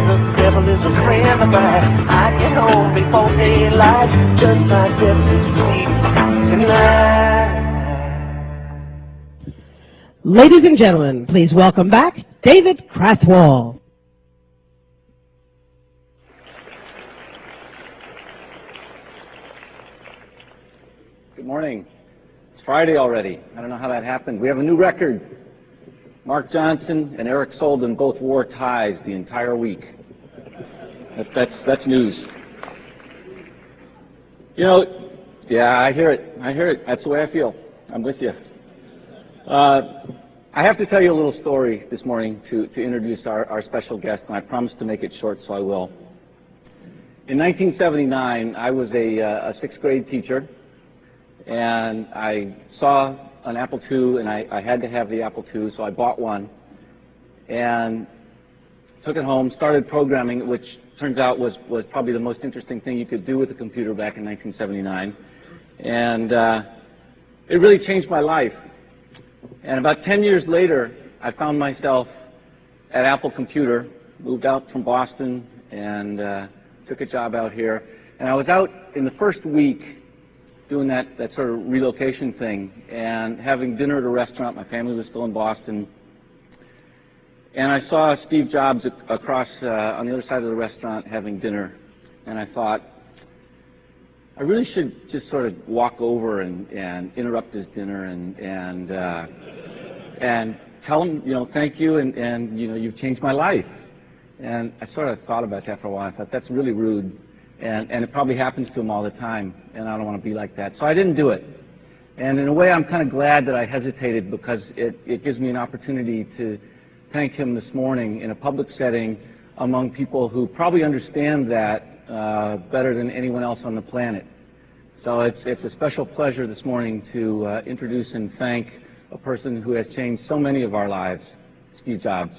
the devil is a friend of mine. I get home before daylight, just might get to sleep tonight. Ladies and gentlemen, please welcome back David Krathwohl. Good morning. It's Friday already. I don't know how that happened. We have a new record. Mark Johnson and Eric Solden both wore ties the entire week. That's news. You know, yeah, I hear it. I hear it. That's the way I feel. I'm with you. I have to tell you a little story this morning to introduce our special guest, and I promised to make it short, so I will. In 1979, I was a sixth grade teacher, and I saw an Apple II, and I had to have the Apple II, so I bought one and took it home, started programming it, which turns out was probably the most interesting thing you could do with a computer back in 1979. And it really changed my life. And about 10 years later, I found myself at Apple Computer, moved out from Boston, and took a job out here. And I was out in the first week doing that sort of relocation thing and having dinner at a restaurant. My family was still in Boston. And I saw Steve Jobs across on the other side of the restaurant having dinner. And I thought, I really should just sort of walk over and interrupt his dinner and tell him, you know, thank you, and you know, you've changed my life. And I sort of thought about that for a while. I thought, that's really rude, and it probably happens to him all the time, and I don't want to be like that. So I didn't do it. And in a way, I'm kind of glad that I hesitated, because it gives me an opportunity to thank him this morning in a public setting among people who probably understand that better than anyone else on the planet. So it's a special pleasure this morning to introduce and thank a person who has changed so many of our lives, Steve Jobs.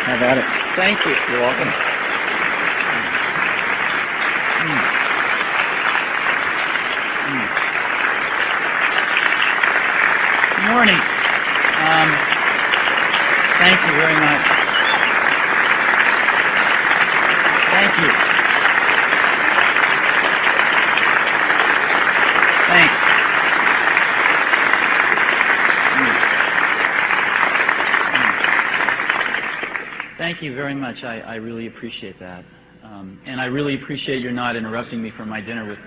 Have at it. Thank you. You're welcome. Good morning. Thank you very much. Thank you. Thanks. Thank you very much. I really appreciate that. And I really appreciate your not interrupting me from my dinner with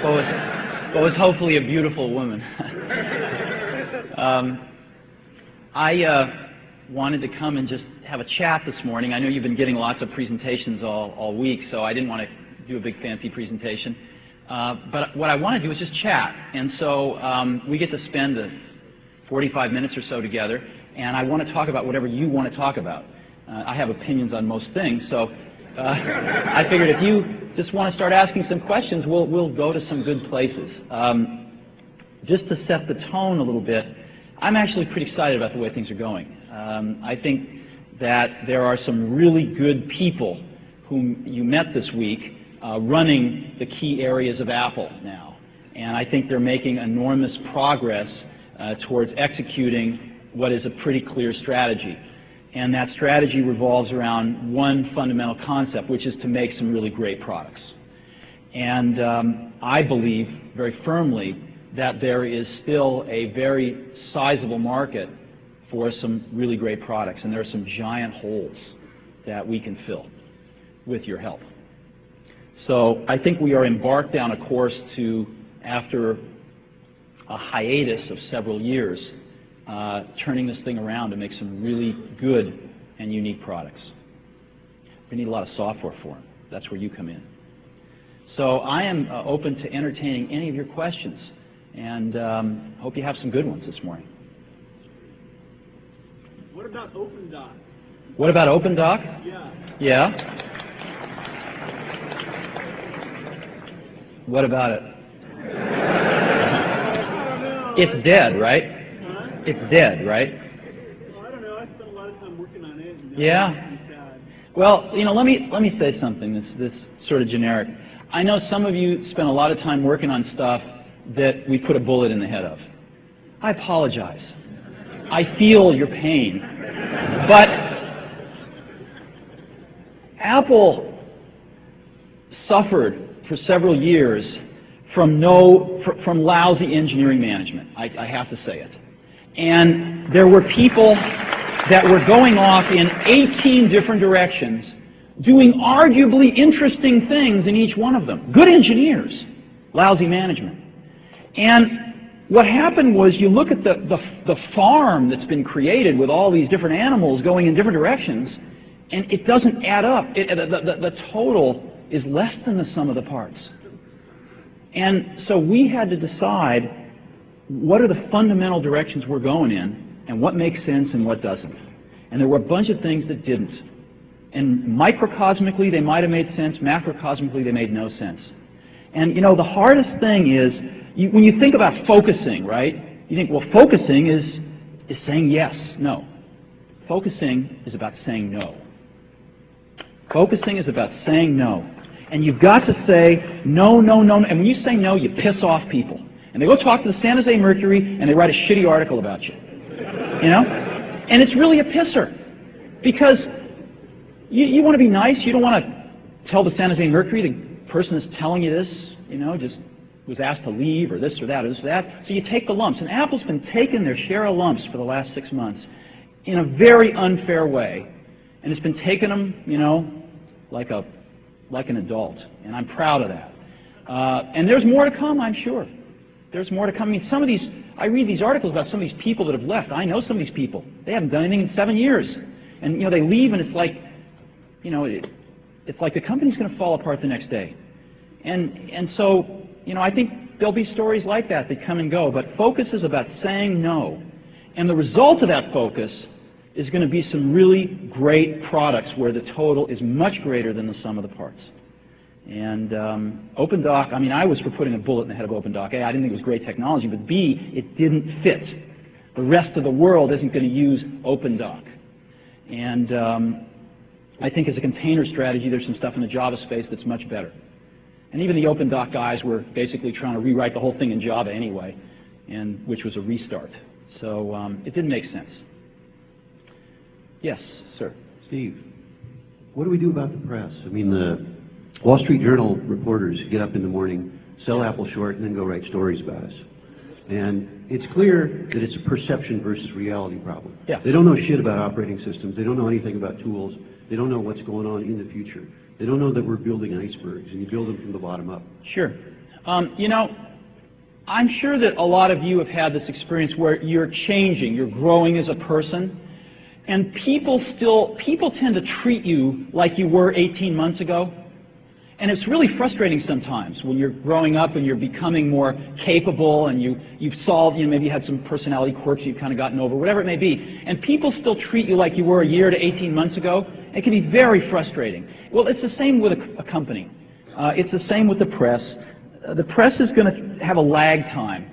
what was hopefully a beautiful woman. I wanted to come and just have a chat this morning. I know you've been getting lots of presentations all week, so I didn't want to do a big fancy presentation. But what I want to do is just chat. And so we get to spend 45 minutes or so together, and I want to talk about whatever you want to talk about. I have opinions on most things, so I figured if you just want to start asking some questions, we'll go to some good places. Just to set the tone a little bit, I'm actually pretty excited about the way things are going. I think that there are some really good people whom you met this week running the key areas of Apple now. And I think they're making enormous progress towards executing what is a pretty clear strategy. And that strategy revolves around one fundamental concept, which is to make some really great products. And I believe very firmly that there is still a very sizable market for some really great products, and there are some giant holes that we can fill with your help. So I think we are embarked down a course to, after a hiatus of several years, turning this thing around to make some really good and unique products. We need a lot of software for them. That's where you come in. So I am open to entertaining any of your questions, and hope you have some good ones this morning. What about OpenDoc? What about OpenDoc? Yeah. Yeah? What about it? It's dead, right? Huh? It's dead, right? Well, I don't know. I spent a lot of time working on it. And Yeah. Well, you know, let me say something that's sort of generic. I know some of you spent a lot of time working on stuff that we put a bullet in the head of. I apologize. I feel your pain. But Apple suffered for several years from lousy engineering management. I have to say it. And there were people that were going off in 18 different directions, doing arguably interesting things in each one of them. Good engineers, lousy management. And what happened was, you look at the farm that's been created with all these different animals going in different directions, and it doesn't add up. The total is less than the sum of the parts. And so we had to decide what are the fundamental directions we're going in, and what makes sense and what doesn't. And there were a bunch of things that didn't. And microcosmically, they might have made sense. Macrocosmically, they made no sense. And you know, the hardest thing is, when you think about focusing, right? You think, well, focusing is saying yes, no. Focusing is about saying no. Focusing is about saying no. And you've got to say no, no, no. And when you say no, you piss off people. And they go talk to the San Jose Mercury, and they write a shitty article about you. You know? And it's really a pisser. Because you want to be nice. You don't want to tell the San Jose Mercury, the person that's telling you this, you know, just was asked to leave, or this or that, or this or that. So you take the lumps. And Apple's been taking their share of lumps for the last 6 months in a very unfair way. And it's been taking them, you know, like an adult. And I'm proud of that. And there's more to come, I'm sure. There's more to come. I mean, some of these, I read these articles about some of these people that have left. I know some of these people. They haven't done anything in 7 years. And, you know, they leave, and it's like, you know, it's like the company's going to fall apart the next day. And so, you know, I think there'll be stories like that that come and go. But focus is about saying no. And the result of that focus is going to be some really great products where the total is much greater than the sum of the parts. And OpenDoc, I mean, I was for putting a bullet in the head of OpenDoc. A, I didn't think it was great technology, but B, it didn't fit. The rest of the world isn't going to use OpenDoc. And I think as a container strategy, there's some stuff in the Java space that's much better. And even the OpenDoc guys were basically trying to rewrite the whole thing in Java anyway, and which was a restart. So it didn't make sense. Yes, sir. Steve, what do we do about the press? I mean, the Wall Street Journal reporters get up in the morning, sell Apple short, and then go write stories about us. And it's clear that it's a perception versus reality problem. Yeah. They don't know shit about operating systems. They don't know anything about tools. They don't know what's going on in the future. They don't know that we're building icebergs, and you build them from the bottom up. Sure. You know, I'm sure that a lot of you have had this experience where you're changing, you're growing as a person, and people tend to treat you like you were 18 months ago. And it's really frustrating sometimes when you're growing up and you're becoming more capable, and you've solved, you know, maybe you had some personality quirks you've kind of gotten over, whatever it may be, and people still treat you like you were a year to 18 months ago. It can be very frustrating. Well, it's the same with a company. It's the same with the press. The press is going to have a lag time.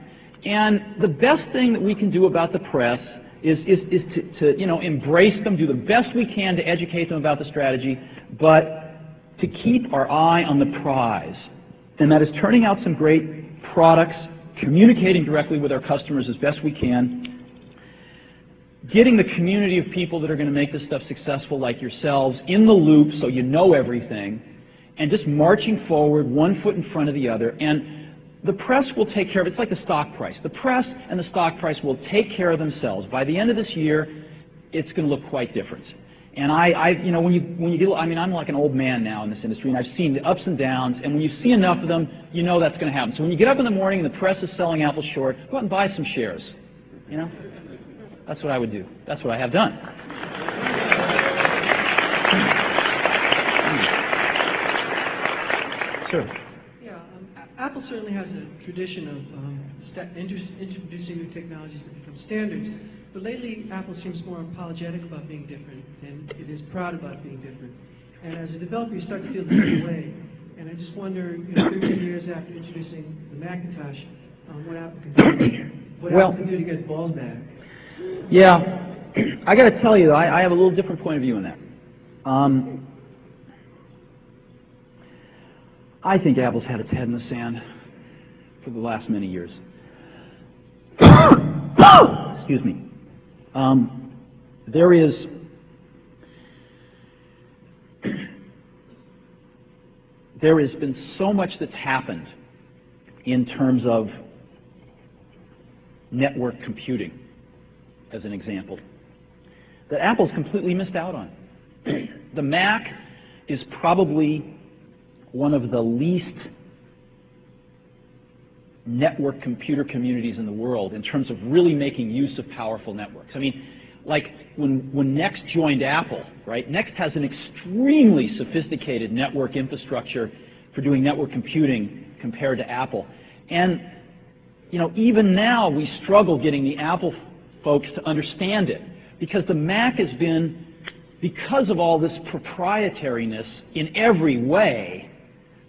And the best thing that we can do about the press is to you know, embrace them, do the best we can to educate them about the strategy, but to keep our eye on the prize. And that is turning out some great products, communicating directly with our customers as best we can, getting the community of people that are going to make this stuff successful, like yourselves, in the loop so you know everything, and just marching forward, one foot in front of the other. And the press will take care of it. It's like the stock price. The press and the stock price will take care of themselves. By the end of this year, it's going to look quite different. And you know, when you get, I mean, I'm like an old man now in this industry, and I've seen the ups and downs, and when you see enough of them, you know that's going to happen. So when you get up in the morning and the press is selling Apple short, go out and buy some shares. You know? That's what I would do. That's what I have done. Sure. Yeah, Apple certainly has a tradition of introducing new technologies that become standards. But lately, Apple seems more apologetic about being different, and it is proud about being different. And as a developer, you start to feel the same way. And I just wonder, you know, 13 years after introducing the Macintosh, what Apple can do, Apple can do to get its balls back. Yeah, I got to tell you, though, I have a little different point of view on that. I think Apple's had its head in the sand for the last many years. Excuse me. There is there has been so much that's happened in terms of network computing, as an example, that Apple's completely missed out on. The Mac is probably one of the least network computer communities in the world in terms of really making use of powerful networks. I mean, like when NeXT joined Apple, right? NeXT has an extremely sophisticated network infrastructure for doing network computing compared to Apple. And you know, even now we struggle getting the Apple folks to understand it, because the Mac has been, because of all this proprietariness in every way,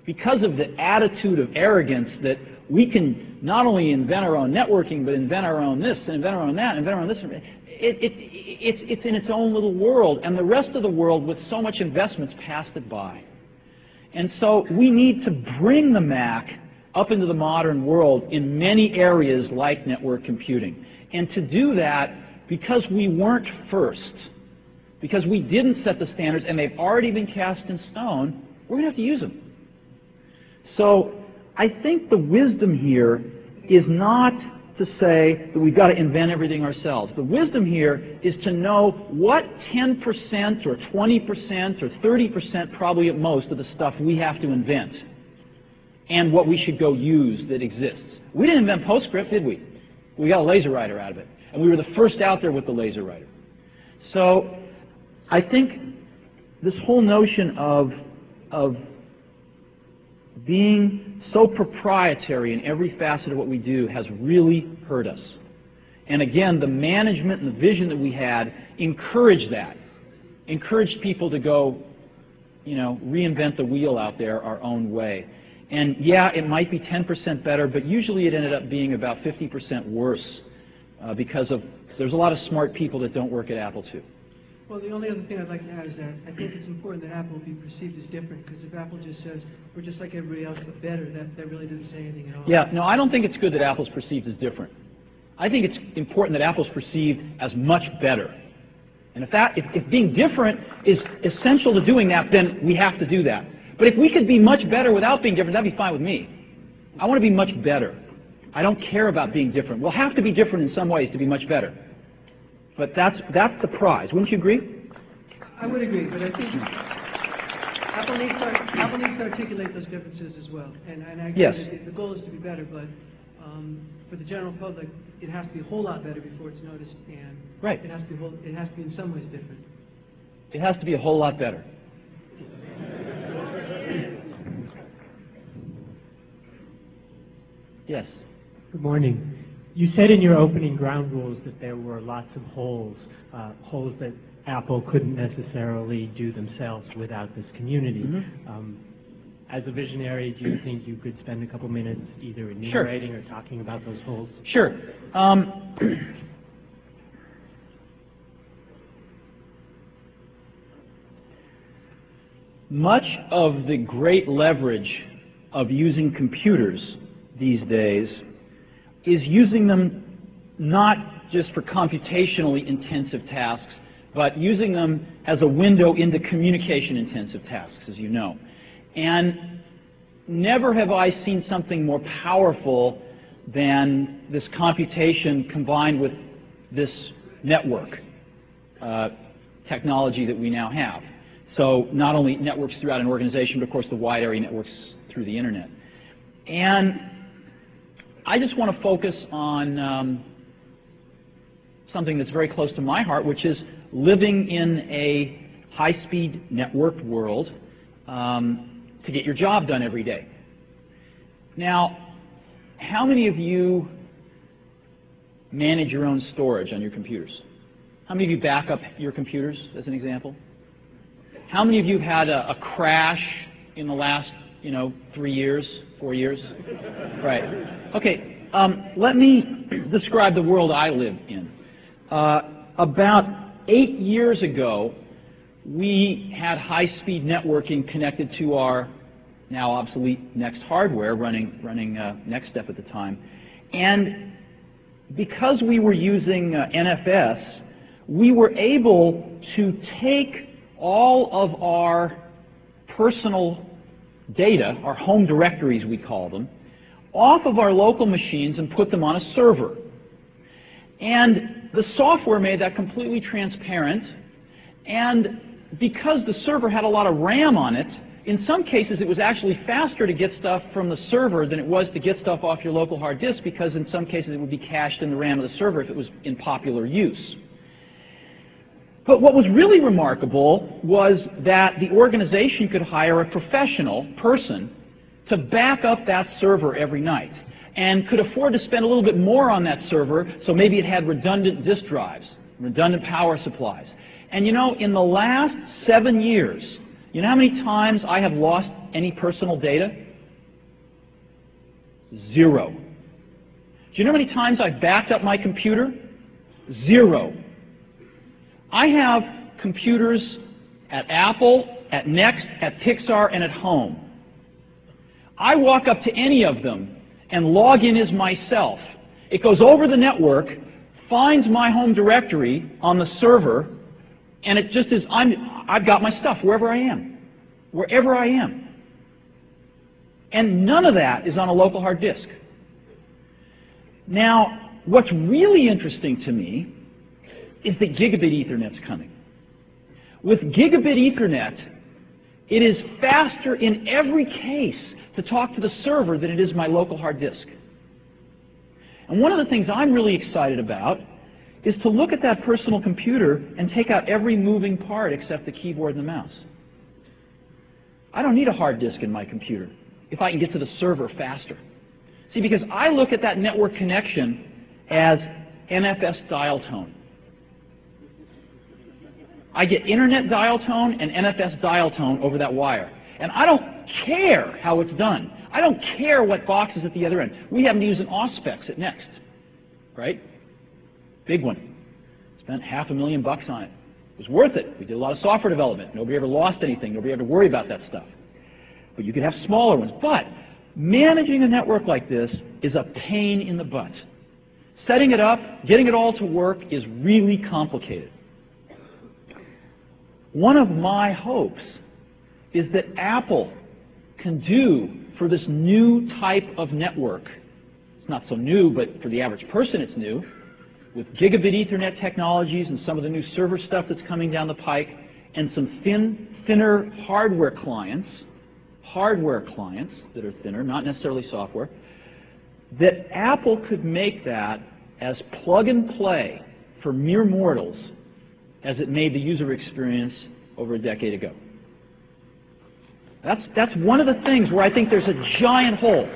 because of the attitude of arrogance that we can not only invent our own networking, but invent our own this, and invent our own that, and invent our own this. It's in its own little world, and the rest of the world, with so much investments, passed it by. And so we need to bring the Mac up into the modern world in many areas like network computing. And to do that, because we weren't first, because we didn't set the standards and they've already been cast in stone, we're going to have to use them. So I think the wisdom here is not to say that we've got to invent everything ourselves. The wisdom here is to know what 10% or 20% or 30% probably at most of the stuff we have to invent and what we should go use that exists. We didn't invent PostScript, did we? We got a laser writer out of it. And we were the first out there with the laser writer. So I think this whole notion of being so proprietary in every facet of what we do has really hurt us. And again, the management and the vision that we had encouraged that. Encouraged people to go, you know, reinvent the wheel out there our own way. And yeah, it might be 10% better, but usually it ended up being about 50% worse because there's a lot of smart people that don't work at Apple too. Well, the only other thing I'd like to add is that I think it's important that Apple be perceived as different, because if Apple just says, we're just like everybody else but better, that really doesn't say anything at all. Yeah, no, I don't think it's good that Apple's perceived as different. I think it's important that Apple's perceived as much better. And if being different is essential to doing that, then we have to do that. But if we could be much better without being different, that'd be fine with me. I want to be much better. I don't care about being different. We'll have to be different in some ways to be much better. But that's the prize. Wouldn't you agree? I would agree, but I think Apple needs to articulate those differences as well. And I agree that the goal is to be better, but for the general public, it has to be a whole lot better before it's noticed, and right. It has to be in some ways different. It has to be a whole lot better. Yes. Good morning. You said in your opening ground rules that there were lots of holes that Apple couldn't necessarily do themselves without this community. Mm-hmm. As a visionary, do you think you could spend a couple minutes either enumerating or talking about those holes? Sure. Much of the great leverage of using computers these days is using them not just for computationally intensive tasks, but using them as a window into communication-intensive tasks, as you know. And never have I seen something more powerful than this computation combined with this network technology that we now have. So not only networks throughout an organization, but of course the wide area networks through the internet. And I just want to focus on something that's very close to my heart, which is living in a high-speed networked world to get your job done every day. Now, how many of you manage your own storage on your computers? How many of you back up your computers, as an example? How many of you have had a crash in the last 3 years, 4 years? Right. Okay, let me describe the world I live in. About 8 years ago, we had high-speed networking connected to our now obsolete NeXT hardware running NextStep at the time. And because we were using NFS, we were able to take all of our personal data, our home directories we call them, off of our local machines and put them on a server. And the software made that completely transparent, and because the server had a lot of RAM on it, in some cases it was actually faster to get stuff from the server than it was to get stuff off your local hard disk, because in some cases it would be cached in the RAM of the server if it was in popular use. But what was really remarkable was that the organization could hire a professional person to back up that server every night, and could afford to spend a little bit more on that server, so maybe it had redundant disk drives, redundant power supplies. And you know, in the last 7 years, you know how many times I have lost any personal data? 0. Do you know how many times I've backed up my computer? 0. I have computers at Apple, at Next, at Pixar, and at home. I walk up to any of them and log in as myself. It goes over the network, finds my home directory on the server, and it just is, I've got my stuff wherever I am. Wherever I am. And none of that is on a local hard disk. Now, what's really interesting to me is that gigabit Ethernet's coming. With gigabit Ethernet, it is faster in every case to talk to the server than it is my local hard disk. And one of the things I'm really excited about is to look at that personal computer and take out every moving part except the keyboard and the mouse. I don't need a hard disk in my computer if I can get to the server faster. See, because I look at that network connection as NFS dial tone. I get internet dial tone and NFS dial tone over that wire. And I don't care how it's done. I don't care what box is at the other end. We happen to use an Auspex at Next, right? Big one. Spent $500,000 on it. It was worth it. We did a lot of software development. Nobody ever lost anything. Nobody had to worry about that stuff. But you could have smaller ones. But managing a network like this is a pain in the butt. Setting it up, getting it all to work is really complicated. One of my hopes is that Apple can do for this new type of network, it's not so new, but for the average person it's new, with gigabit Ethernet technologies and some of the new server stuff that's coming down the pike, and some thinner hardware clients that are thinner, not necessarily software, that Apple could make that as plug and play for mere mortals as it made the user experience over a decade ago. That's one of the things where I think there's a giant hole.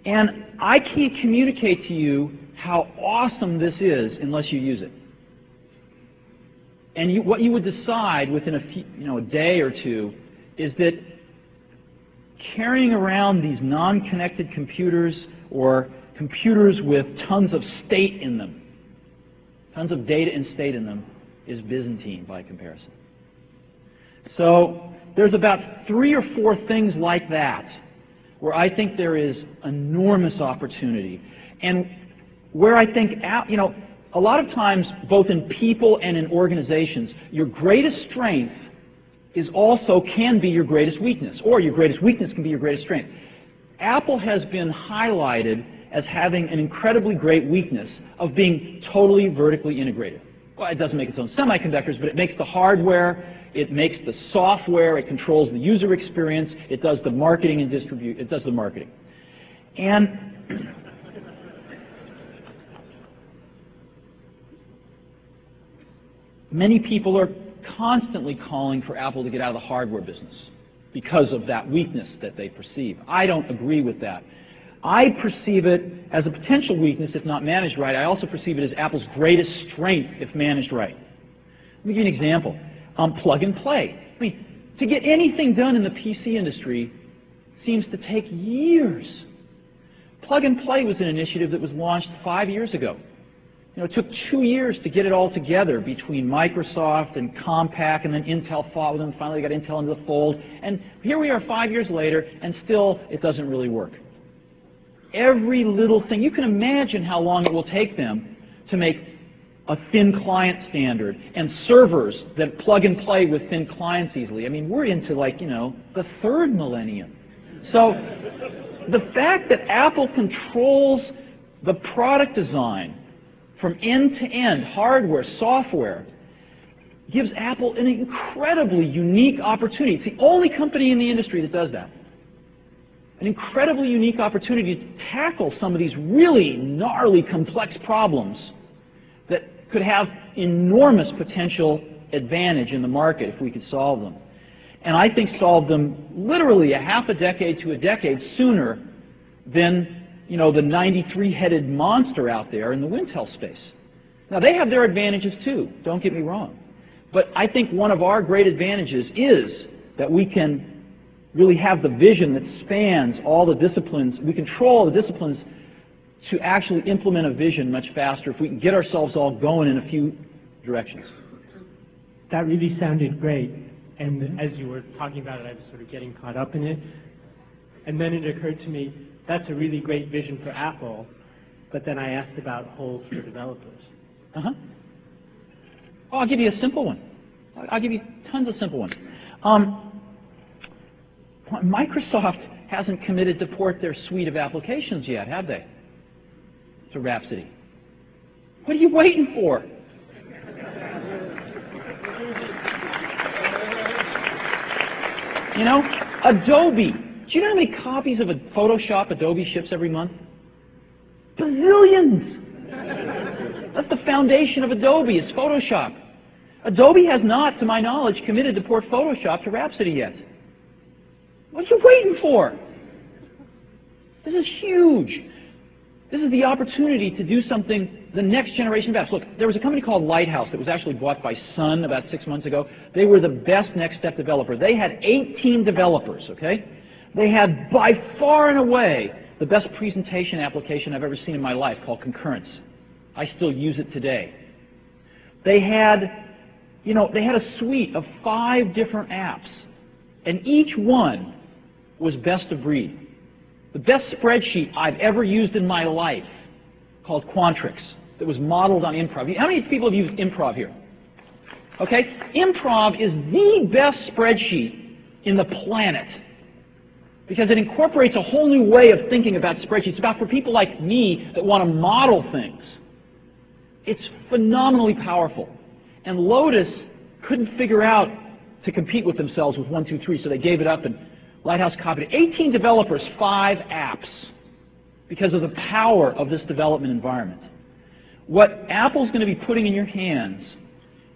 And I can't communicate to you how awesome this is unless you use it. And what you would decide within a day or two is that carrying around these non-connected computers or computers with tons of state in them, tons of data and state in them, is Byzantine by comparison. So there's about 3 or 4 things like that where I think there is enormous opportunity. And where I think, a lot of times, both in people and in organizations, your greatest strength can be your greatest weakness, or your greatest weakness can be your greatest strength. Apple has been highlighted as having an incredibly great weakness of being totally vertically integrated. Well, it doesn't make its own semiconductors, but it makes the hardware, it makes the software, it controls the user experience, it does the marketing and it does the marketing. And many people are constantly calling for Apple to get out of the hardware business because of that weakness that they perceive. I don't agree with that. I perceive it as a potential weakness if not managed right. I also perceive it as Apple's greatest strength if managed right. Let me give you an example. Plug and play. I mean, to get anything done in the PC industry seems to take years. Plug and play was an initiative that was launched 5 years ago. It took 2 years to get it all together between Microsoft and Compaq, and then Intel fought with them. Finally, got Intel into the fold. And here we are 5 years later, and still it doesn't really work. Every little thing. You can imagine how long it will take them to make a thin client standard and servers that plug and play with thin clients easily. I mean, we're into like, you know, the third millennium. So the fact that Apple controls the product design from end to end, hardware, software, gives Apple an incredibly unique opportunity. It's the only company in the industry that does that. An incredibly unique opportunity to tackle some of these really gnarly, complex problems that could have enormous potential advantage in the market if we could solve them. And I think solve them literally a half a decade to a decade sooner than, you know, the 93-headed monster out there in the Wintel space. Now, they have their advantages too, don't get me wrong. But I think one of our great advantages is that we can really have the vision that spans all the disciplines. We control the disciplines to actually implement a vision much faster if we can get ourselves all going in a few directions. That really sounded great. And as you were talking about it, I was sort of getting caught up in it. And then it occurred to me, that's a really great vision for Apple. But then I asked about holes for developers. Oh, I'll give you a simple one. I'll give you tons of simple ones. Microsoft hasn't committed to port their suite of applications yet, have they? To Rhapsody. What are you waiting for? You know, Adobe. Do you know how many copies of a Photoshop Adobe ships every month? Bazillions. That's the foundation of Adobe, is Photoshop. Adobe has not, to my knowledge, committed to port Photoshop to Rhapsody yet. What are you waiting for? This is huge. This is the opportunity to do something, the next generation of apps. Look, there was a company called Lighthouse that was actually bought by Sun about 6 months ago. They were the best NextStep developer. They had 18 developers, okay? They had by far and away the best presentation application I've ever seen in my life called Concurrence. I still use it today. They had, you know, they had a suite of 5 different apps, and each one was best of breed. The best spreadsheet I've ever used in my life, called Quantrix, that was modeled on Improv. How many people have used Improv here? Okay, Improv is the best spreadsheet in the planet because it incorporates a whole new way of thinking about spreadsheets. It's about for people like me that want to model things. It's phenomenally powerful. And Lotus couldn't figure out to compete with themselves with 1, 2, 3, so they gave it up, and Lighthouse copied it. 18 developers, 5 apps, because of the power of this development environment. What Apple's going to be putting in your hands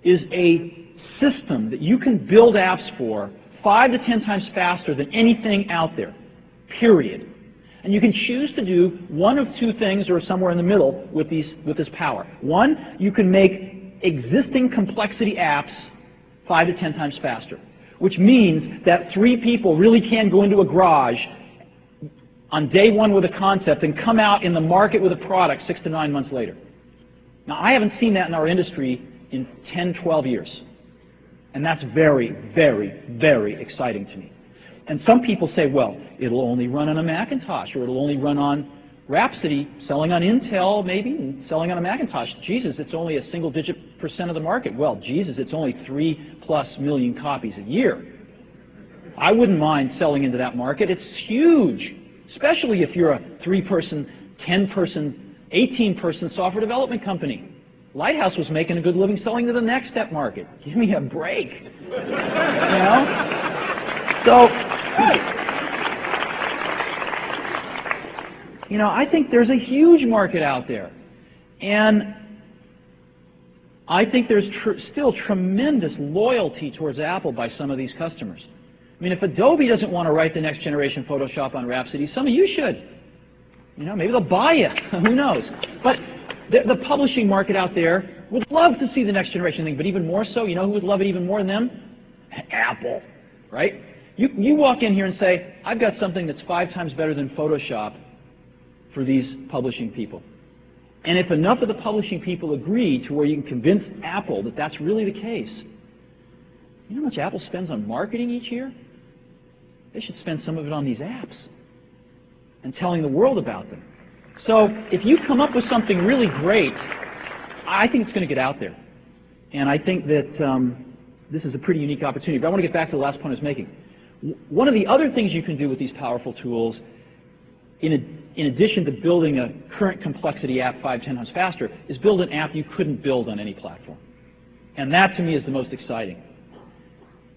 is a system that you can build apps for 5 to 10 times faster than anything out there, period. And you can choose to do one of 2 things or somewhere in the middle with this power. One, you can make existing complexity apps 5 to 10 times faster, which means that 3 people really can go into a garage on day 1 with a concept and come out in the market with a product 6 to 9 months later. Now, I haven't seen that in our industry in 10, 12 years. And that's very, very, very exciting to me. And some people say, well, it'll only run on a Macintosh, or it'll only run on Rhapsody, selling on Intel maybe, and selling on a Macintosh. Jesus, it's only a single-digit % of the market. Well, Jesus, it's only 3+ million copies a year. I wouldn't mind selling into that market. It's huge, especially if you're a 3-person, 10-person, 18-person software development company. Lighthouse was making a good living selling to the NextStep market. Give me a break. You know? So, you know, I think there's a huge market out there. And I think there's still tremendous loyalty towards Apple by some of these customers. I mean, if Adobe doesn't want to write the next generation Photoshop on Rhapsody, some of you should. You know, maybe they'll buy it. Who knows? But the publishing market out there would love to see the next generation thing, but even more so, you know who would love it even more than them? Apple, right? You walk in here and say, I've got something that's 5 times better than Photoshop for these publishing people. And if enough of the publishing people agree to where you can convince Apple that that's really the case, you know how much Apple spends on marketing each year? They should spend some of it on these apps and telling the world about them. So if you come up with something really great I think it's going to get out there. And I think that this is a pretty unique opportunity. But I want to get back to the last point I was making. One of the other things you can do with these powerful tools, in addition to building a current complexity app 5-10 times faster, is build an app you couldn't build on any platform. And that, to me, is the most exciting,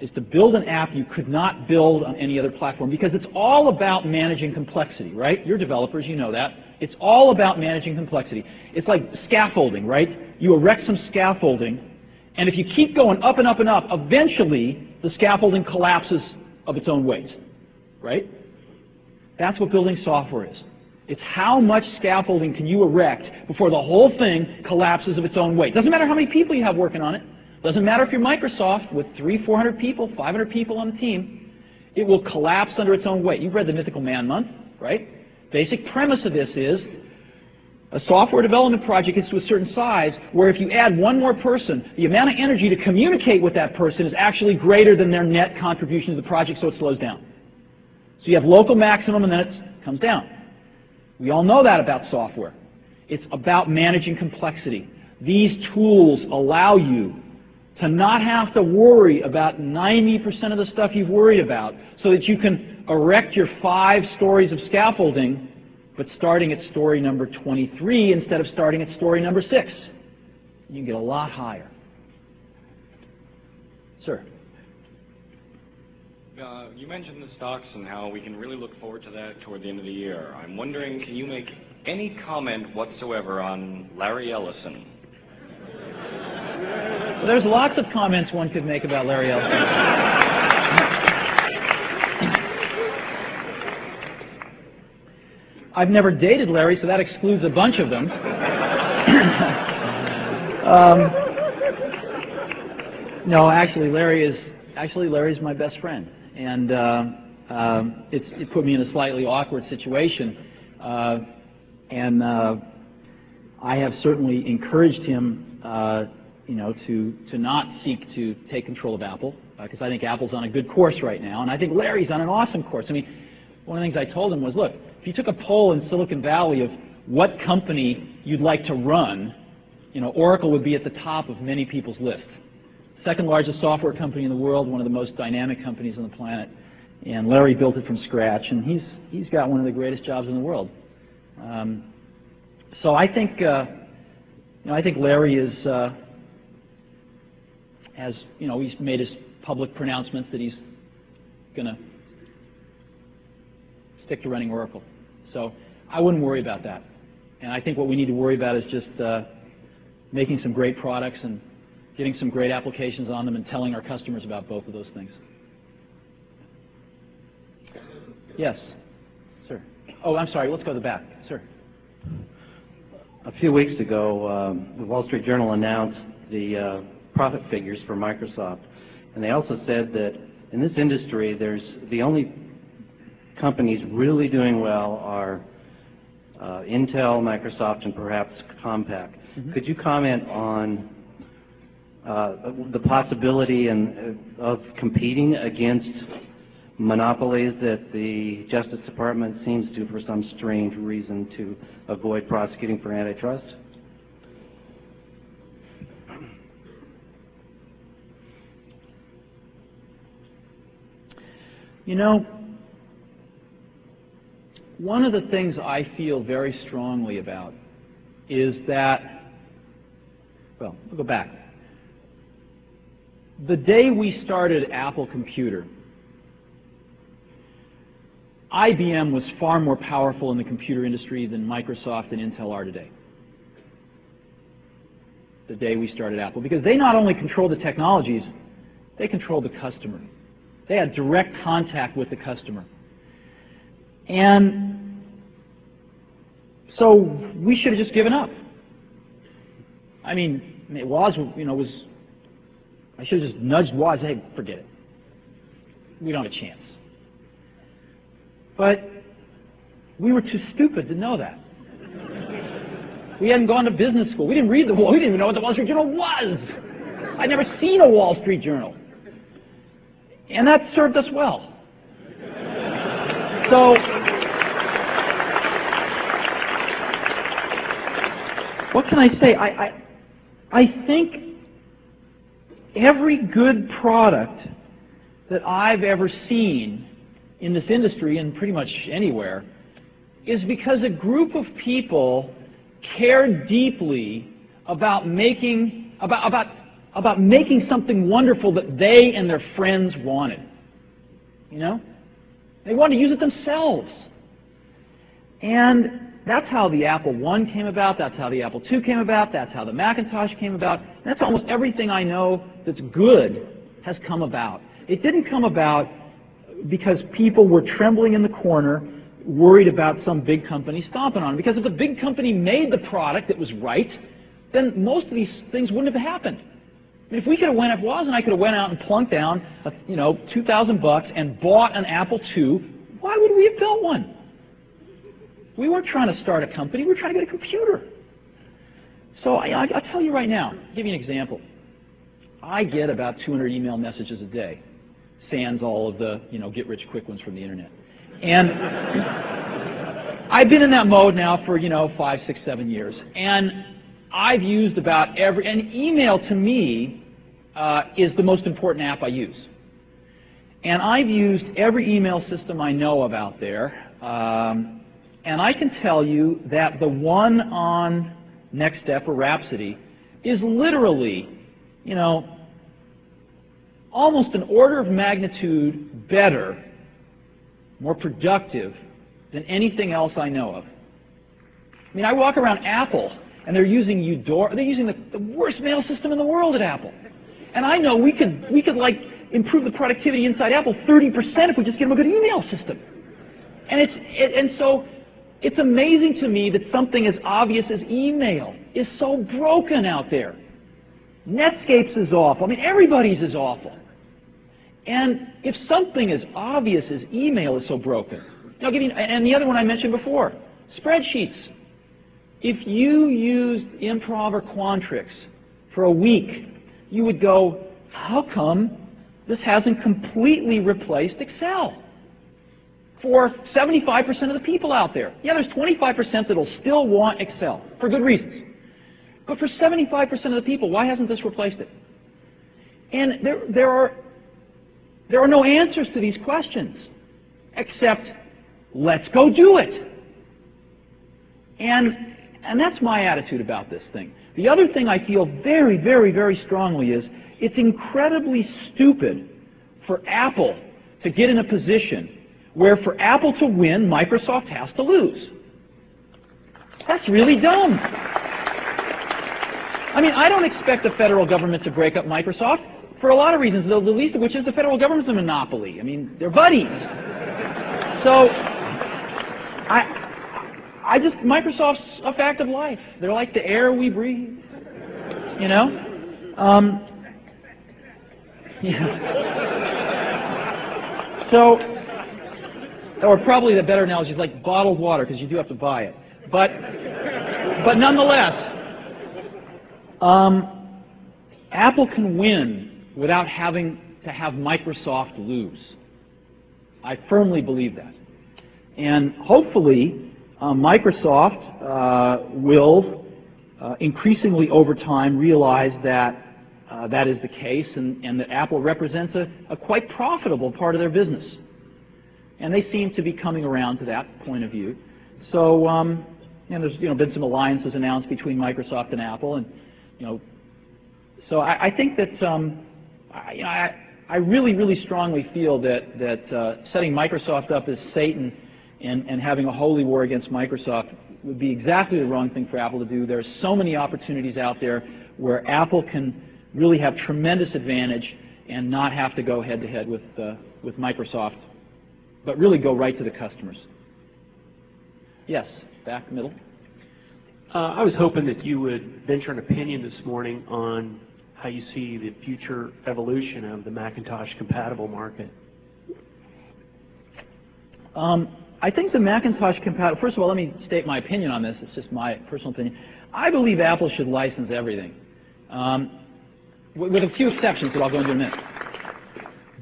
is to build an app you could not build on any other platform, because it's all about managing complexity, right? You're developers, you know that. It's all about managing complexity. It's like scaffolding, right? You erect some scaffolding, and if you keep going up and up and up, eventually the scaffolding collapses of its own weight, right? That's what building software is. It's how much scaffolding can you erect before the whole thing collapses of its own weight. Doesn't matter how many people you have working on it. Doesn't matter if you're Microsoft with 300-400 people, 500 people on the team. It will collapse under its own weight. You've read the Mythical Man Month, right? Basic premise of this is a software development project gets to a certain size where if you add one more person, the amount of energy to communicate with that person is actually greater than their net contribution to the project, so it slows down. So you have local maximum and then it comes down. We all know that about software. It's about managing complexity. These tools allow you to not have to worry about 90% of the stuff you've worried about, so that you can erect your 5 stories of scaffolding, but starting at story number 23 instead of starting at story number 6. You can get a lot higher. Sir? You mentioned the stocks and how we can really look forward to that toward the end of the year. I'm wondering, can you make any comment whatsoever on Larry Ellison? Well, there's lots of comments one could make about Larry Ellison. I've never dated Larry, so that excludes a bunch of them. No, actually, Larry's my best friend, and it put me in a slightly awkward situation, and I have certainly encouraged him, to not seek to take control of Apple, because I think Apple's on a good course right now, and I think Larry's on an awesome course. I mean, one of the things I told him was, look, if you took a poll in Silicon Valley of what company you'd like to run, Oracle would be at the top of many people's lists. Second largest software company in the world, one of the most dynamic companies on the planet, and Larry built it from scratch, and he's got one of the greatest jobs in the world. So I think Larry he's made his public pronouncements that he's going to stick to running Oracle. So I wouldn't worry about that. And I think what we need to worry about is just making some great products and getting some great applications on them and telling our customers about both of those things. Yes, sir. Oh, I'm sorry. Let's go to the back. Sir. A few weeks ago, the Wall Street Journal announced the profit figures for Microsoft. And they also said that in this industry, the only companies really doing well are Intel, Microsoft, and perhaps Compaq. Mm-hmm. Could you comment on the possibility of competing against monopolies that the Justice Department seems to, for some strange reason, to avoid prosecuting for antitrust? One of the things I feel very strongly about is that, well, we'll go back. The day we started Apple Computer, IBM was far more powerful in the computer industry than Microsoft and Intel are today. The day we started Apple, because they not only controlled the technologies, they controlled the customer. They had direct contact with the customer. And so we should have just given up. I mean, Woz, I should have just nudged Woz, hey, forget it. We don't have a chance. But we were too stupid to know that. We hadn't gone to business school. We didn't read we didn't even know what the Wall Street Journal was. I'd never seen a Wall Street Journal. And that served us well. So, what can I say? I think every good product that I've ever seen in this industry and pretty much anywhere is because a group of people cared deeply about making something wonderful that they and their friends wanted. You know? They wanted to use it themselves. And that's how the Apple I came about, that's how the Apple II came about, that's how the Macintosh came about. That's almost everything I know that's good has come about. It didn't come about because people were trembling in the corner, worried about some big company stomping on them. Because if the big company made the product that was right, then most of these things wouldn't have happened. I mean, if Woz and I could have went out and plunked down, $2,000 and bought an Apple II, why would we have built one? We weren't trying to start a company, we were trying to get a computer. So I'll tell you right now, I'll give you an example. I get about 200 email messages a day, sans all of the get-rich-quick ones from the internet. And I've been in that mode now for 5, 6, 7 years. And I've used about and email to me is the most important app I use. And I've used every email system I know of out there. And I can tell you that the one on NSBezier or Rhapsody is literally, almost an order of magnitude better, more productive than anything else I know of. I mean, I walk around Apple, and they're using Eudora. They're using the worst mail system in the world at Apple. And I know we could like improve the productivity inside Apple 30% if we just give them a good email system. And so it's amazing to me that something as obvious as email is so broken out there. Netscape's is awful. I mean, everybody's is awful. And if something as obvious as email is so broken, I'll give you, and the other one I mentioned before, spreadsheets. If you used Improv or Quantrix for a week, you would go, how come this hasn't completely replaced Excel? For 75% of the people out there. Yeah, there's 25% that'll still want Excel, for good reasons. But for 75% of the people, why hasn't this replaced it? And there are no answers to these questions, except let's go do it. And that's my attitude about this thing. The other thing I feel very, very, very strongly is it's incredibly stupid for Apple to get in a position where for Apple to win, Microsoft has to lose. That's really dumb. I mean, I don't expect the federal government to break up Microsoft for a lot of reasons, the least of which is the federal government's a monopoly. I mean, they're buddies. So, Microsoft's a fact of life. They're like the air we breathe, Yeah. So, or probably the better analogy is like bottled water, because you do have to buy it. But nonetheless, Apple can win without having to have Microsoft lose. I firmly believe that. And hopefully, Microsoft will increasingly over time realize that that is the case, and that Apple represents a quite profitable part of their business. And they seem to be coming around to that point of view. So, and there's been some alliances announced between Microsoft and Apple, and so I think that I really, really strongly feel that setting Microsoft up as Satan and having a holy war against Microsoft would be exactly the wrong thing for Apple to do. There are so many opportunities out there where Apple can really have tremendous advantage and not have to go head-to-head with Microsoft, but really go right to the customers. Yes, back middle. I was hoping that you would venture an opinion this morning on how you see the future evolution of the Macintosh compatible market. I think the Macintosh compatible, first of all, let me state my opinion on this. It's just my personal opinion. I believe Apple should license everything, with a few exceptions that I'll go into in a minute.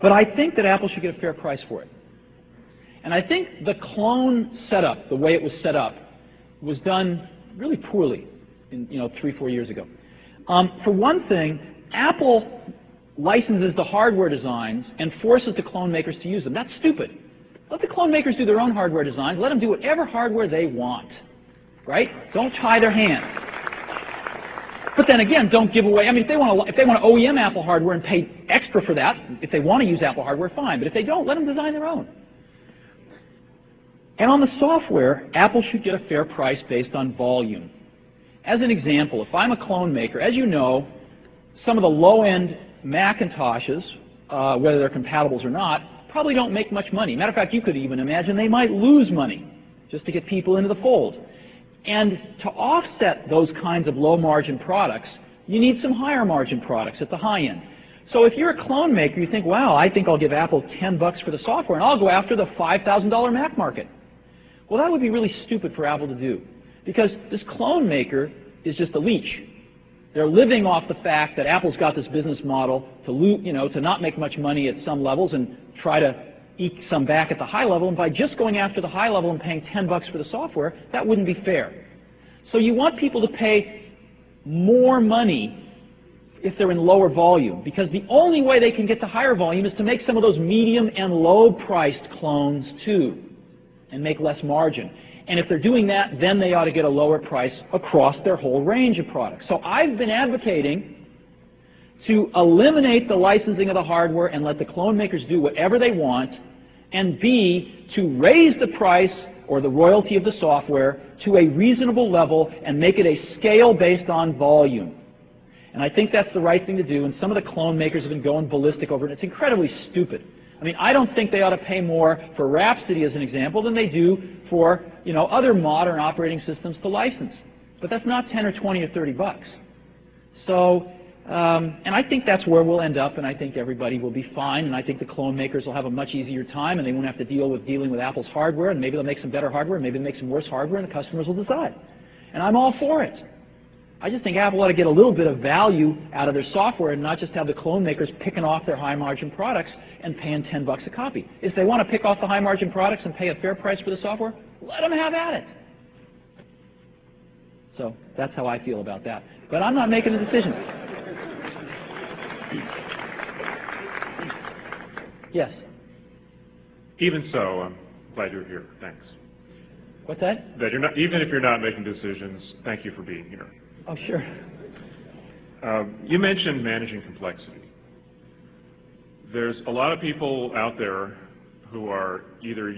But I think that Apple should get a fair price for it. And I think the clone setup, the way it was set up, was done really poorly, 3, 4 years ago. For one thing, Apple licenses the hardware designs and forces the clone makers to use them. That's stupid. Let the clone makers do their own hardware designs. Let them do whatever hardware they want, right? Don't tie their hands. But then again, don't give away. I mean, if they want to OEM Apple hardware and pay extra for that, if they want to use Apple hardware, fine. But if they don't, let them design their own. And on the software, Apple should get a fair price based on volume. As an example, if I'm a clone maker, as you know, some of the low-end Macintoshes, whether they're compatibles or not, probably don't make much money. Matter of fact, you could even imagine they might lose money just to get people into the fold. And to offset those kinds of low-margin products, you need some higher-margin products at the high end. So if you're a clone maker, you think, wow, I think I'll give Apple $10 for the software, and I'll go after the $5,000 Mac market. Well, that would be really stupid for Apple to do, because this clone maker is just a leech. They're living off the fact that Apple's got this business model to not make much money at some levels and try to eke some back at the high level, and by just going after the high level and paying $10 for the software, that wouldn't be fair. So you want people to pay more money if they're in lower volume, because the only way they can get to higher volume is to make some of those medium and low-priced clones too, and make less margin. And if they're doing that, then they ought to get a lower price across their whole range of products. So I've been advocating to eliminate the licensing of the hardware and let the clone makers do whatever they want, and B, to raise the price or the royalty of the software to a reasonable level and make it a scale based on volume. And I think that's the right thing to do, and some of the clone makers have been going ballistic over it. It's incredibly stupid. I mean, I don't think they ought to pay more for Rhapsody, as an example, than they do for other modern operating systems to license. But that's not 10 or 20 or 30 bucks. So, and I think that's where we'll end up, and I think everybody will be fine, and I think the clone makers will have a much easier time, and they won't have to dealing with Apple's hardware, and maybe they'll make some better hardware, and maybe they'll make some worse hardware, and the customers will decide. And I'm all for it. I just think Apple ought to get a little bit of value out of their software and not just have the clone makers picking off their high-margin products and paying $10 a copy. If they want to pick off the high-margin products and pay a fair price for the software, let them have at it. So that's how I feel about that. But I'm not making a decision. Yes? Even so, I'm glad you're here. Thanks. What's that? That you're not, even if you're not making decisions, thank you for being here. Oh, sure. You mentioned managing complexity. There's a lot of people out there who are either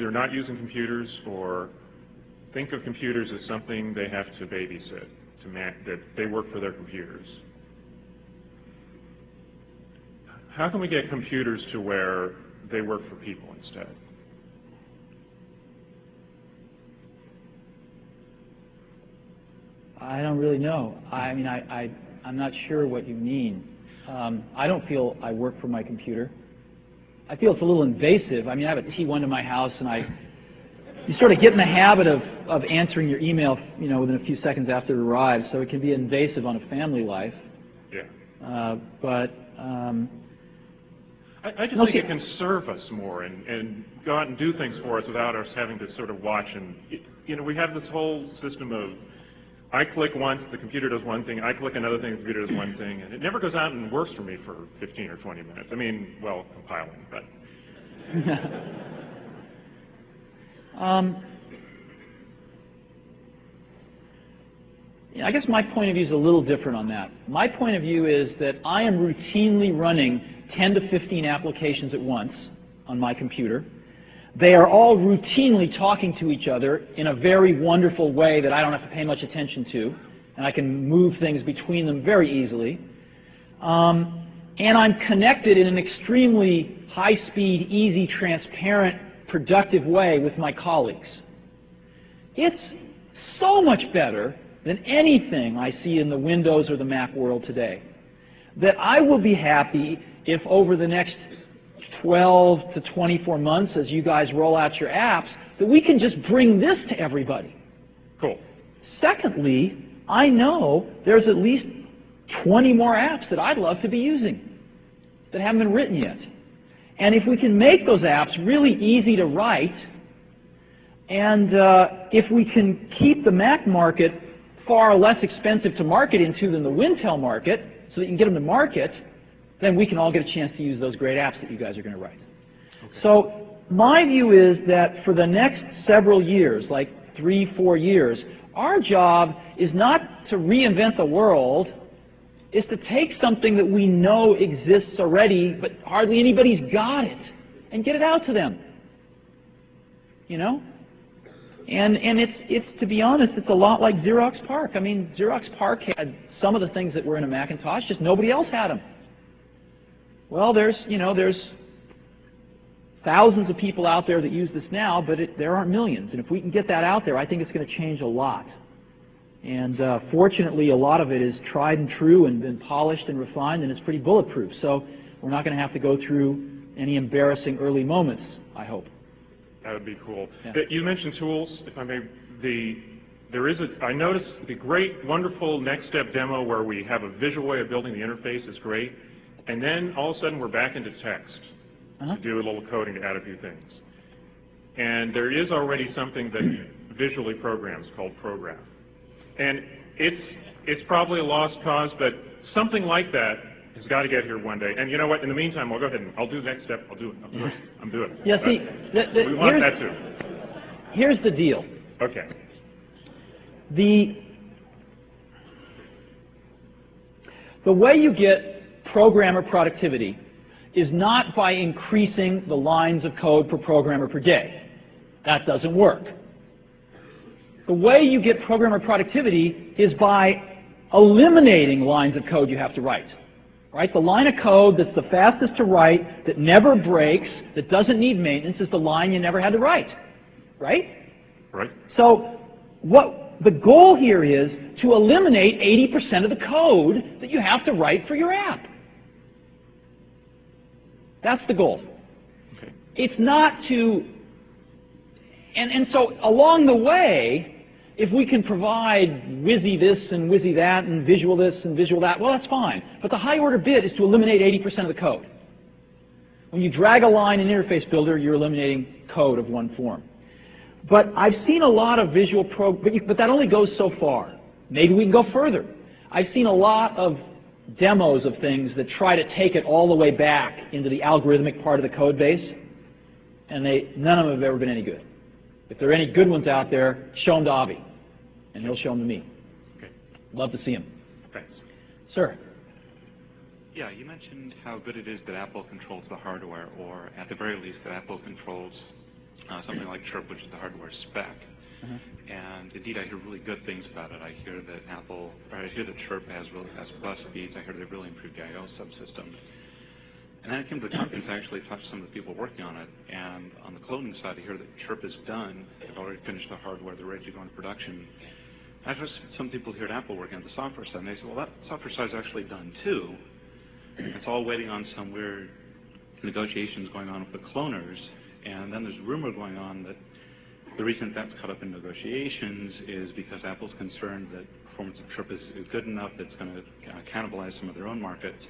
not using computers or think of computers as something they have to babysit, that they work for their computers. How can we get computers to where they work for people instead? I don't really know. I mean, I'm not sure what you mean. I don't feel I work for my computer. I feel it's a little invasive. I mean, I have a T1 to my house, and you sort of get in the habit of answering your email, within a few seconds after it arrives, so it can be invasive on a family life. Yeah. I just think it can serve us more and go out and do things for us without us having to sort of watch and, we have this whole system of I click once, the computer does one thing, I click another thing, the computer does one thing, and it never goes out and works for me for 15 or 20 minutes. I mean, well, compiling, but. I guess my point of view is a little different on that. My point of view is that I am routinely running 10 to 15 applications at once on my computer. They are all routinely talking to each other in a very wonderful way that I don't have to pay much attention to, and I can move things between them very easily. And I'm connected in an extremely high-speed, easy, transparent, productive way with my colleagues. It's so much better than anything I see in the Windows or the Mac world today, that I will be happy if over the next 12 to 24 months, as you guys roll out your apps, that we can just bring this to everybody. Cool. Secondly, I know there's at least 20 more apps that I'd love to be using that haven't been written yet. And if we can make those apps really easy to write, and if we can keep the Mac market far less expensive to market into than the Wintel market, so that you can get them to market, then we can all get a chance to use those great apps that you guys are going to write. Okay. So my view is that for the next several years, like 3-4 years, our job is not to reinvent the world, is to take something that we know exists already, but hardly anybody's got it, and get it out to them. You know? And it's to be honest, it's a lot like Xerox PARC. I mean, Xerox PARC had some of the things that were in a Macintosh, just nobody else had them. Well, there's thousands of people out there that use this now, but there aren't millions. And if we can get that out there, I think it's going to change a lot. And fortunately, a lot of it is tried and true and been polished and refined, and it's pretty bulletproof. So we're not going to have to go through any embarrassing early moments, I hope. That would be cool. Yeah. You mentioned tools, if I may. I noticed the great, wonderful next step demo where we have a visual way of building the interface is great. And then all of a sudden we're back into text to do a little coding to add a few things. And there is already something that visually programs called Program. And it's probably a lost cause, but something like that has got to get here one day. And you know what? In the meantime, I'll go ahead and I'll do the next step. I'll do it. I'm doing it. Yeah, see, we want that too. Here's the deal. Okay. The way you get programmer productivity is not by increasing the lines of code per programmer per day. That doesn't work. The way you get programmer productivity is by eliminating lines of code you have to write. Right? The line of code that's the fastest to write, that never breaks, that doesn't need maintenance, is the line you never had to write. Right? Right. So what the goal here is to eliminate 80% of the code that you have to write for your app. That's the goal. Okay. It's not to, and so along the way, if we can provide WYSI this and WYSI that and visual this and visual that, well, that's fine. But the high order bid is to eliminate 80% of the code. When you drag a line in Interface Builder, you're eliminating code of one form. But I've seen a lot of visual but that only goes so far. Maybe we can go further. I've seen a lot of demos of things that try to take it all the way back into the algorithmic part of the code base, and none of them have ever been any good. If there are any good ones out there, show them to Avi, and he'll show them to me. Okay. Love to see them. Thanks. Sir. Yeah, you mentioned how good it is that Apple controls the hardware, or at the very least that Apple controls something like Chirp, which is the hardware spec. And indeed, I hear really good things about it. I hear that Chirp has bus speeds. I hear they've really improved the I/O subsystem. And then I came to the conference. I actually talked to some of the people working on it. And on the cloning side, I hear that Chirp is done. They've already finished the hardware. They're ready to go into production. I've heard some people here at Apple working on the software side, and they say, well, that software side is actually done too. It's all waiting on some weird negotiations going on with the cloners. And then there's rumor going on that the reason that's caught up in negotiations is because Apple's concerned that performance of Chirp is good enough that it's going to cannibalize some of their own markets.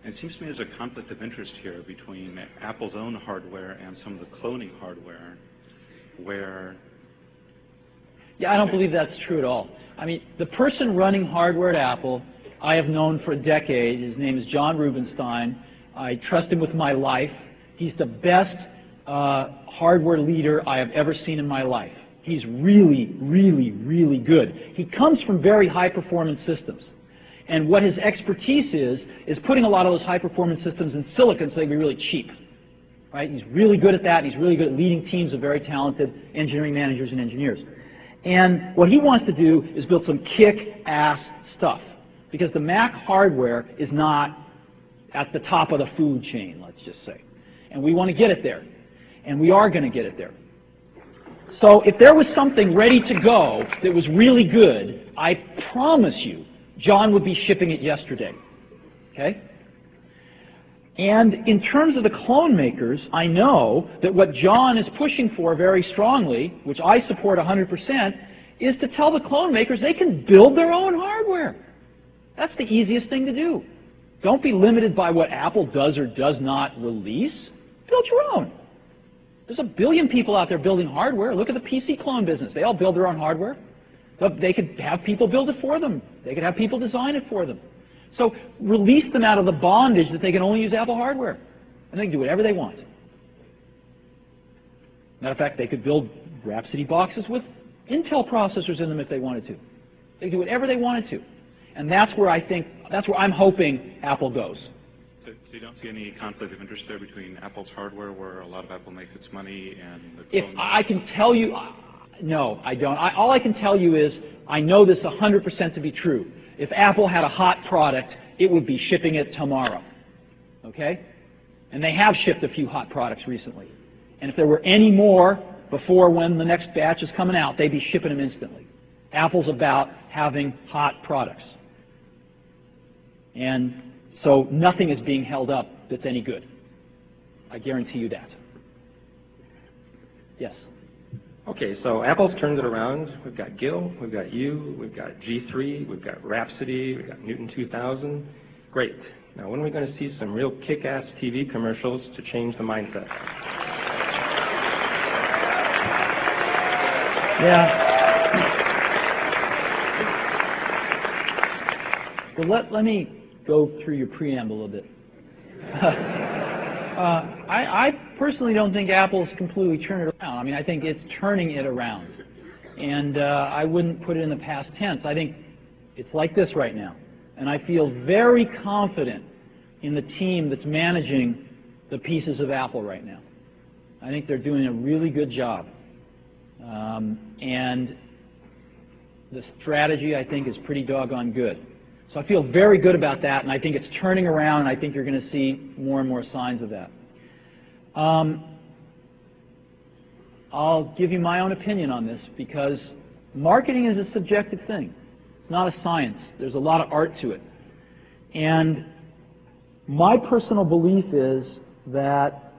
And it seems to me there's a conflict of interest here between Apple's own hardware and some of the cloning hardware where... Yeah, I don't believe that's true at all. I mean, the person running hardware at Apple, I have known for a decade. His name is John Rubinstein. I trust him with my life. He's the best hardware leader I have ever seen in my life. He's really, really, really good. He comes from very high-performance systems. And what his expertise is putting a lot of those high-performance systems in silicon so they can be really cheap. Right? He's really good at that. He's really good at leading teams of very talented engineering managers and engineers. And what he wants to do is build some kick-ass stuff. Because the Mac hardware is not at the top of the food chain, let's just say. And we want to get it there. And we are going to get it there. So if there was something ready to go that was really good, I promise you, John would be shipping it yesterday. Okay? And in terms of the clone makers, I know that what John is pushing for very strongly, which I support 100%, is to tell the clone makers they can build their own hardware. That's the easiest thing to do. Don't be limited by what Apple does or does not release. Build your own. There's a billion people out there building hardware. Look at the PC clone business. They all build their own hardware. They could have people build it for them. They could have people design it for them. So release them out of the bondage that they can only use Apple hardware. And they can do whatever they want. Matter of fact, they could build Rhapsody boxes with Intel processors in them if they wanted to. They could do whatever they wanted to. And that's where I'm hoping Apple goes. So you don't see any conflict of interest there between Apple's hardware, where a lot of Apple makes its money, and the If I can tell you, no, I don't. All I can tell you is I know this 100% to be true. If Apple had a hot product, it would be shipping it tomorrow. Okay? And they have shipped a few hot products recently. And if there were any more before when the next batch is coming out, they'd be shipping them instantly. Apple's about having hot products. And so nothing is being held up that's any good. I guarantee you that. Yes? Okay, so Apple's turned it around. We've got Gil, we've got you, we've got G3, we've got Rhapsody, we've got Newton 2000. Great. Now when are we going to see some real kick-ass TV commercials to change the mindset? Yeah. Well, let me go through your preamble a little bit. I personally don't think Apple's completely turned it around. I mean, I think it's turning it around. And I wouldn't put it in the past tense. I think it's like this right now. And I feel very confident in the team that's managing the pieces of Apple right now. I think they're doing a really good job. And the strategy, I think, is pretty doggone good. So I feel very good about that, and I think it's turning around, and I think you're going to see more and more signs of that. I'll give you my own opinion on this, because marketing is a subjective thing. It's not a science. There's a lot of art to it. And my personal belief is that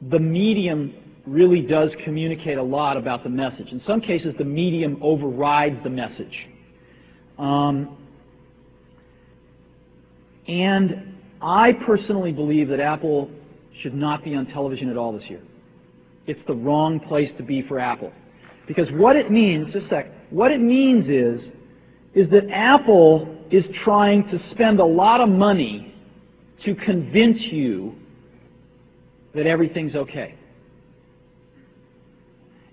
the medium really does communicate a lot about the message. In some cases, the medium overrides the message. And I personally believe that Apple should not be on television at all this year. It's the wrong place to be for Apple. Because what it means, just a sec, what it means is that Apple is trying to spend a lot of money to convince you that everything's okay.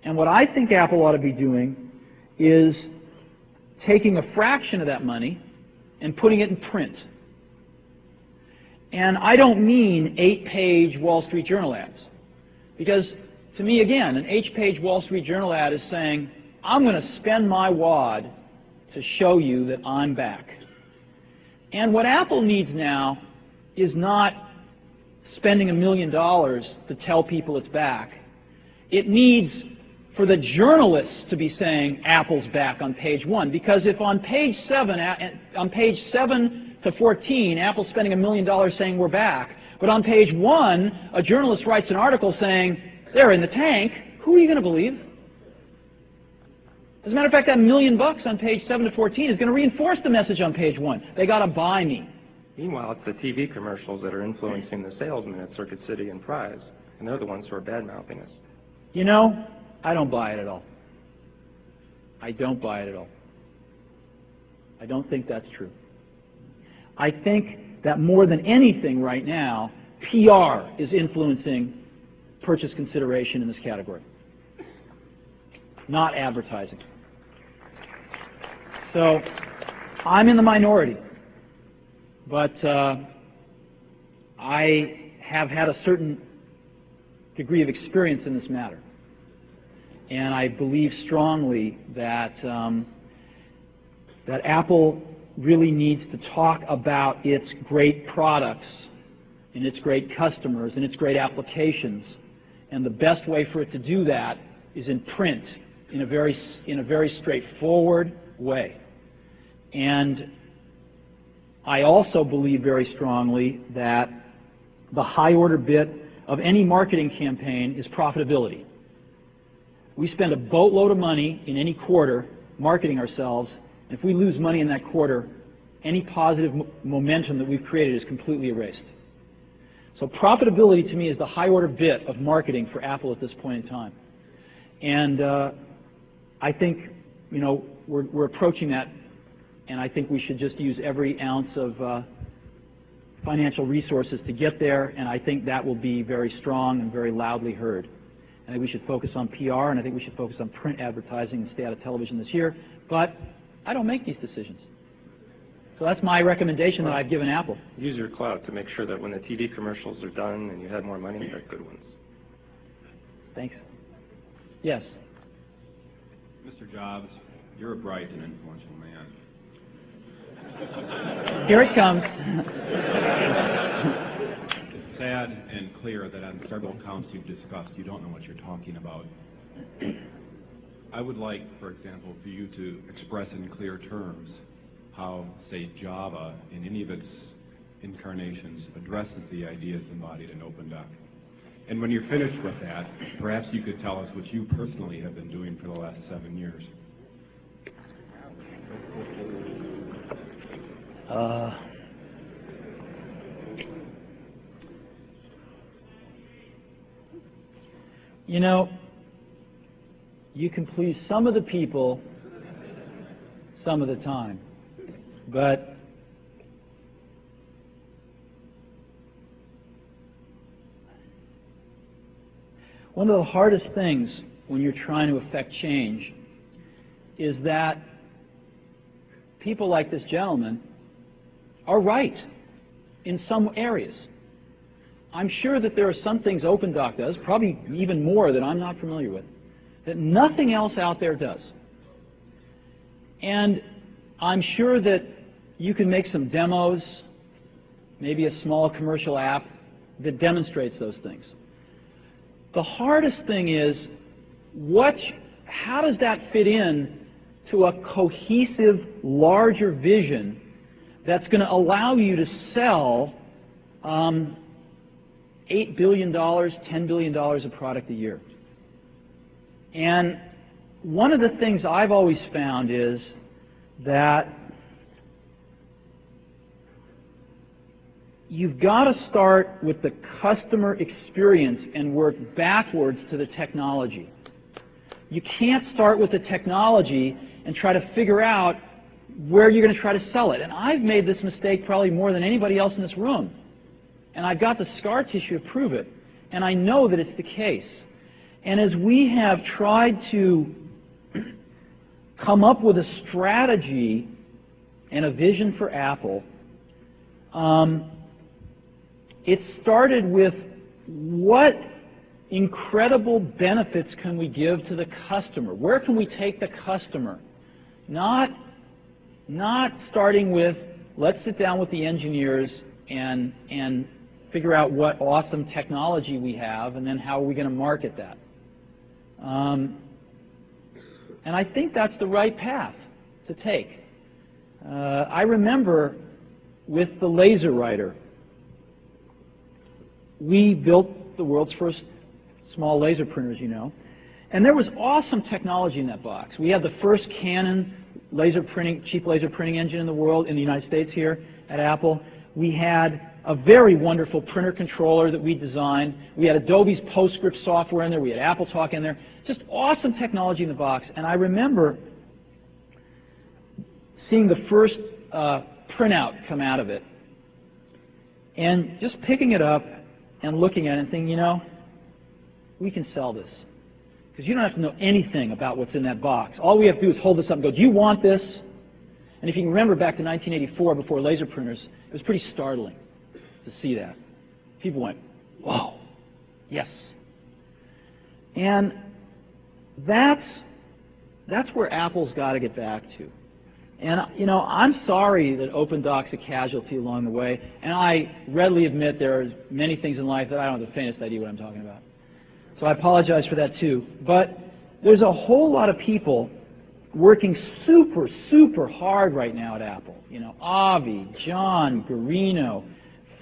And what I think Apple ought to be doing is taking a fraction of that money and putting it in print. And I don't mean 8-page Wall Street Journal ads. Because to me, again, an 8-page Wall Street Journal ad is saying, I'm going to spend my wad to show you that I'm back. And what Apple needs now is not spending $1 million to tell people it's back. It needs for the journalists to be saying Apple's back on page 1, because if on page 7 to 14, Apple's spending $1 million saying we're back, but on page 1, a journalist writes an article saying they're in the tank, who are you going to believe? As a matter of fact, that $1 million on page 7 to 14 is going to reinforce the message on page 1. They got to buy me. Meanwhile, it's the TV commercials that are influencing the salesmen at Circuit City and Fry's, and they're the ones who are bad-mouthing us. You know, I don't buy it at all. I don't buy it at all. I don't think that's true. I think that more than anything right now, PR is influencing purchase consideration in this category, not advertising. So I'm in the minority, but I have had a certain degree of experience in this matter. And I believe strongly that, that Apple really needs to talk about its great products and its great customers and its great applications. And the best way for it to do that is in print, in a very straightforward way. And I also believe very strongly that the high order bit of any marketing campaign is profitability. We spend a boatload of money in any quarter marketing ourselves, and if we lose money in that quarter, any positive momentum that we've created is completely erased. So profitability to me is the high order bit of marketing for Apple at this point in time. And I think we're approaching that, and I think we should just use every ounce of financial resources to get there, and I think that will be very strong and very loudly heard. I think we should focus on PR, and I think we should focus on print advertising and stay out of television this year, but I don't make these decisions. So that's my recommendation that I've given Apple. Use your clout to make sure that when the TV commercials are done and you have more money, they're good ones. Thanks. Yes. Mr. Jobs, you're a bright and influential man. Here it comes. It's sad and clear that on several counts you've discussed, you don't know what you're talking about. I would like, for example, for you to express in clear terms how, say, Java, in any of its incarnations, addresses the ideas embodied in OpenDoc. And when you're finished with that, perhaps you could tell us what you personally have been doing for the last 7 years. You can please some of the people some of the time, but one of the hardest things when you're trying to affect change is that people like this gentleman are right in some areas. I'm sure that there are some things OpenDoc does, probably even more that I'm not familiar with, that nothing else out there does. And I'm sure that you can make some demos, maybe a small commercial app that demonstrates those things. The hardest thing is, how does that fit in to a cohesive, larger vision that's going to allow you to sell $8 billion, $10 billion of product a year? And one of the things I've always found is that you've got to start with the customer experience and work backwards to the technology. You can't start with the technology and try to figure out where you're going to try to sell it. And I've made this mistake probably more than anybody else in this room. And I've got the scar tissue to prove it. And I know that it's the case. And as we have tried to come up with a strategy and a vision for Apple, it started with what incredible benefits can we give to the customer? Where can we take the customer? Not starting with, let's sit down with the engineers and figure out what awesome technology we have, and then how are we going to market that. And I think that's the right path to take. I remember with the laser writer, we built the world's first small laser printers, and there was awesome technology in that box. We had the first Canon cheap laser printing engine in the world, in the United States here at Apple. We had a very wonderful printer controller that we designed. We had Adobe's PostScript software in there. We had AppleTalk in there. Just awesome technology in the box. And I remember seeing the first printout come out of it and just picking it up and looking at it and thinking, we can sell this. Because you don't have to know anything about what's in that box. All we have to do is hold this up and go, do you want this? And if you can remember back to 1984, before laser printers, it was pretty startling to see that. People went, whoa, yes. And that's where Apple's got to get back to. And, I'm sorry that OpenDoc's a casualty along the way, and I readily admit there are many things in life that I don't have the faintest idea what I'm talking about. So I apologize for that too. But there's a whole lot of people working super, super hard right now at Apple. Avi, John, Garino,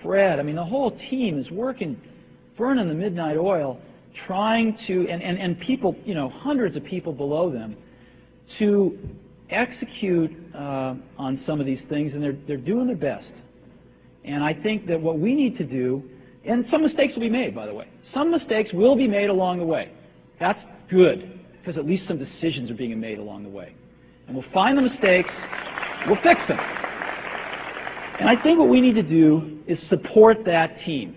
Fred. I mean, the whole team is working, burning the midnight oil, trying to, and people, hundreds of people below them, to execute on some of these things, and they're doing their best. And I think that what we need to do, and some mistakes will be made, by the way. Some mistakes will be made along the way. That's good, because at least some decisions are being made along the way. And we'll find the mistakes, we'll fix them. And I think what we need to do is support that team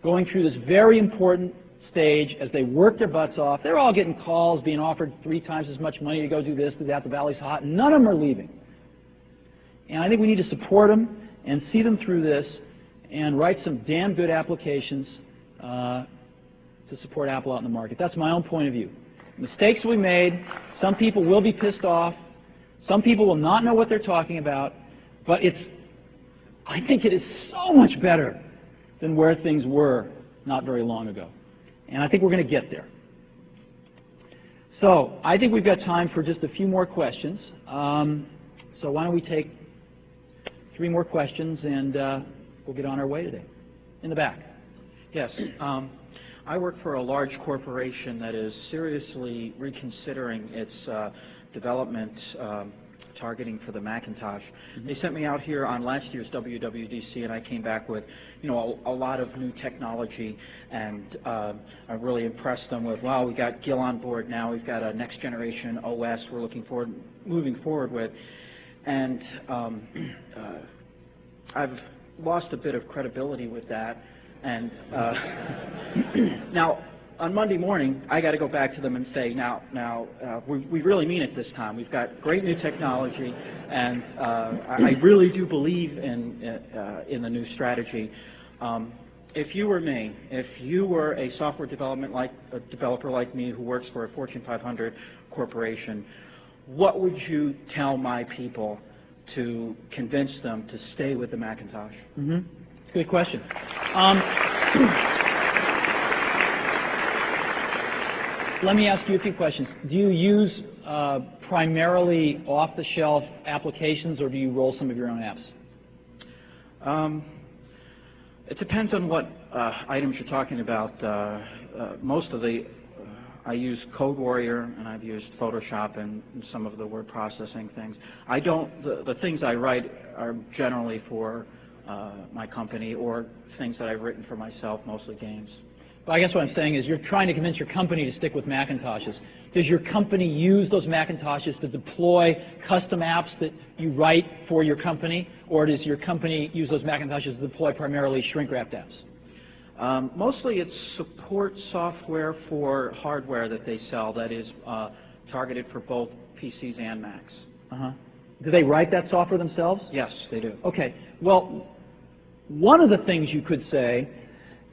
going through this very important stage as they work their butts off. They're all getting calls, being offered 3 times as much money to go do this, do that, the valley's hot, and none of them are leaving. And I think we need to support them and see them through this and write some damn good applications to support Apple out in the market. That's my own point of view. Mistakes will be made. Some people will be pissed off. Some people will not know what they're talking about. But I think it is so much better than where things were not very long ago. And I think we're going to get there. So I think we've got time for just a few more questions. So why don't we take 3 more questions and we'll get on our way today. In the back. Yes. I work for a large corporation that is seriously reconsidering its development targeting for the Macintosh. They sent me out here on last year's WWDC, and I came back with, a lot of new technology, and I really impressed them with, wow, we got Gil on board now, we've got a next generation OS we're moving forward with, and I've lost a bit of credibility with that, and now, on Monday morning, I got to go back to them and say, we really mean it this time. We've got great new technology, and I really do believe in the new strategy. If you were me, if you were a software developer like me who works for a Fortune 500 corporation, what would you tell my people to convince them to stay with the Macintosh? Good question. Let me ask you a few questions. Do you use primarily off-the-shelf applications, or do you roll some of your own apps? It depends on what items you're talking about. Most of I use Code Warrior, and I've used Photoshop and some of the word processing things. The things I write are generally for my company or things that I've written for myself, mostly games. Well, I guess what I'm saying is you're trying to convince your company to stick with Macintoshes. Does your company use those Macintoshes to deploy custom apps that you write for your company, or does your company use those Macintoshes to deploy primarily shrink-wrapped apps? Mostly it's support software for hardware that they sell that is targeted for both PCs and Macs. Do they write that software themselves? Yes, they do. Okay. Well, one of the things you could say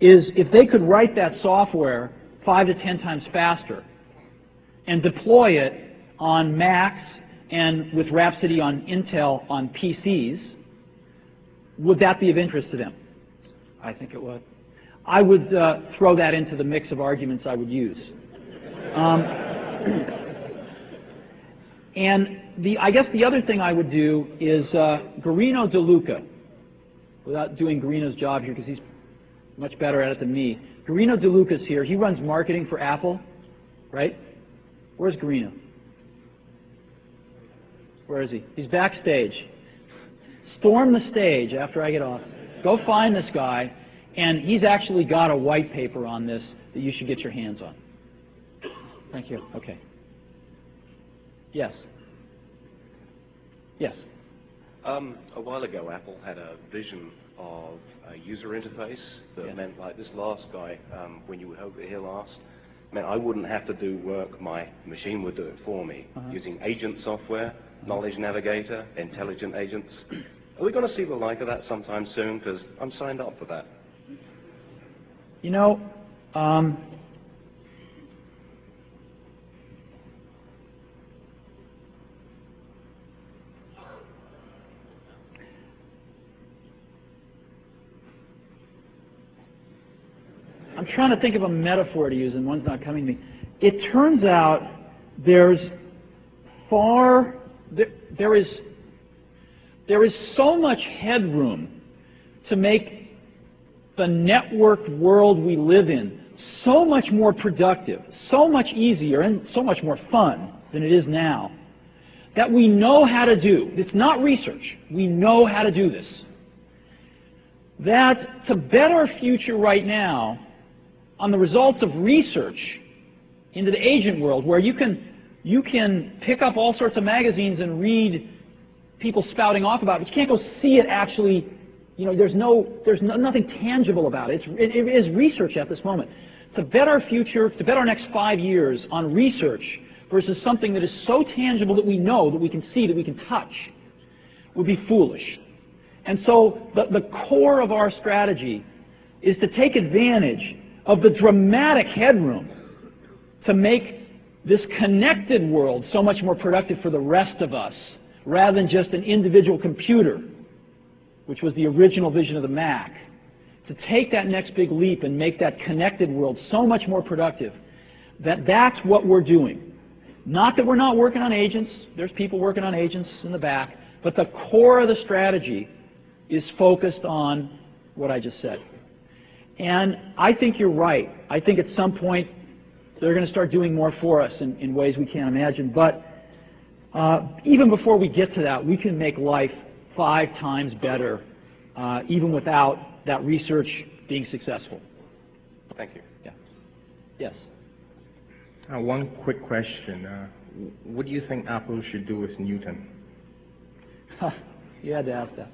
is if they could write that software 5 to 10 times faster and deploy it on Macs and with Rhapsody on Intel on PCs, would that be of interest to them? I think it would. I would throw that into the mix of arguments I would use. And I guess the other thing I would do is Guarino De Luca, without doing Guarino's job here because he's much better at it than me. Guarino De Luca's here. He runs marketing for Apple, right? Where's Guarino? Where is he? He's backstage. Storm the stage after I get off. Go find this guy, and he's actually got a white paper on this that you should get your hands on. Thank you. Okay. Yes. Yes. A while ago, Apple had a vision of a user interface that meant, like this last guy, when you were over here last, meant I wouldn't have to do work. My machine would do it for me using agent software, Knowledge Navigator, intelligent agents. Are we going to see the like of that sometime soon? Because I'm signed up for that. You know, I'm trying to think of a metaphor to use, and one's not coming to me. It turns out there is so much headroom to make the networked world we live in so much more productive, so much easier, and so much more fun than it is now, that we know how to do. It's not research. We know how to do this. That to bet our future right now on the results of research into the agent world, where you can You can pick up all sorts of magazines and read people spouting off about it, but you can't go see it actually. You know, there's nothing tangible about it. It is research at this moment. To bet our future, to bet our next 5 years on research versus something that is so tangible that we know, that we can see, that we can touch, would be foolish. And so the core of our strategy is to take advantage of the dramatic headroom to make this connected world so much more productive for the rest of us, rather than just an individual computer, which was the original vision of the Mac. To take that next big leap and make that connected world so much more productive, that's what we're doing. Not that we're not working on agents. There's people working on agents in the back. But the core of the strategy is focused on what I just said. And I think you're right. I think at some point they're going to start doing more for us in ways we can't imagine. But even before we get to that, we can make life 5 times better, even without that research being successful. Thank you. Yeah. Yes. One quick question. What do you think Apple should do with Newton? You had to ask that.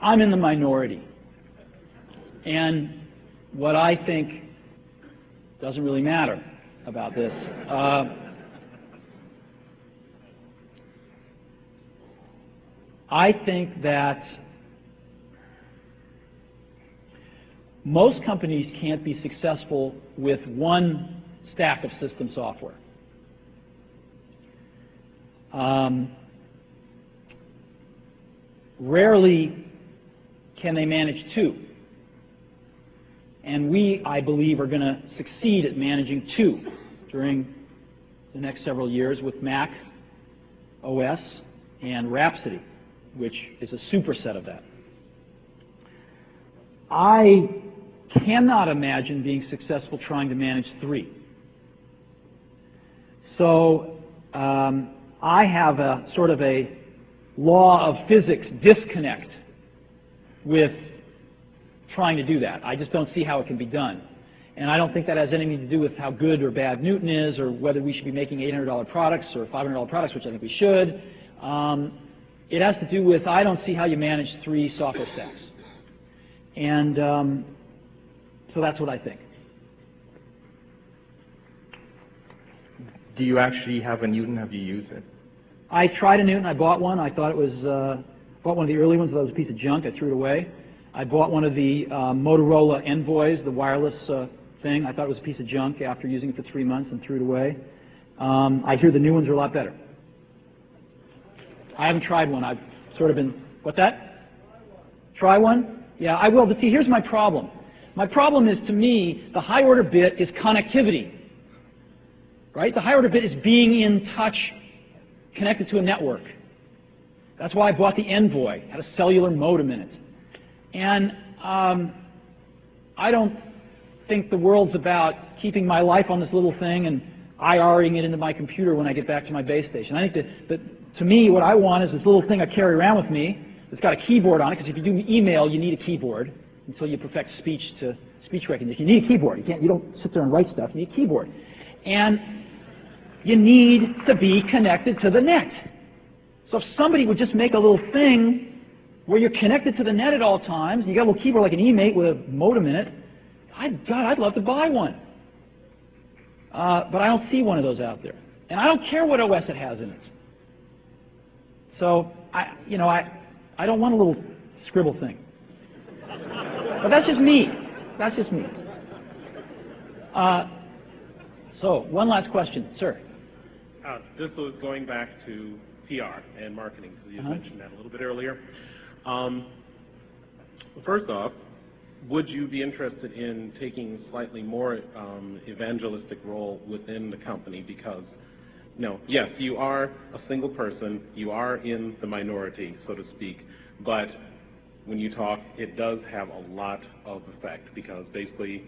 I'm in the minority. And what I think doesn't really matter about this. I think that most companies can't be successful with one stack of system software. Rarely can they manage 2. And we, I believe, are going to succeed at managing 2 during the next several years with Mac OS and Rhapsody, which is a superset of that. I cannot imagine being successful trying to manage 3. So I have a sort of a law of physics disconnect with trying to do that. I just don't see how it can be done. And I don't think that has anything to do with how good or bad Newton is, or whether we should be making $800 products or $500 products, which I think we should. It has to do with, I don't see how you manage 3 software stacks. And so that's what I think. Do you actually have a Newton? Have you used it? I tried a Newton. I bought one. I thought it was, bought one of the early ones. I thought it was a piece of junk. I threw it away. I bought one of the Motorola Envoys, the wireless thing. I thought it was a piece of junk after using it for 3 months and threw it away. I hear the new ones are a lot better. I haven't tried one. I've sort of been, what's that? Try one? Yeah, I will. But see, here's my problem. My problem is, to me, the high order bit is connectivity. Right? The high order bit is being in touch, connected to a network. That's why I bought the Envoy. It had a cellular modem in it. And I don't think the world's about keeping my life on this little thing and IRing it into my computer when I get back to my base station. I think that to me, what I want is this little thing I carry around with me that's got a keyboard on it, because if you do email, you need a keyboard until you perfect speech to speech recognition. You need a keyboard. You don't sit there and write stuff. You need a keyboard. And you need to be connected to the net. So if somebody would just make a little thing where you're connected to the net at all times, you got a little keyboard like an eMate with a modem in it, God, I'd love to buy one. But I don't see one of those out there. And I don't care what OS it has in it. So, I don't want a little scribble thing. But that's just me. That's just me. So, one last question. Sir. This was going back to PR and marketing, because you mentioned that a little bit earlier. First off, would you be interested in taking slightly more evangelistic role within the company? Because, yes, you are a single person, you are in the minority, so to speak, but when you talk, it does have a lot of effect, because basically,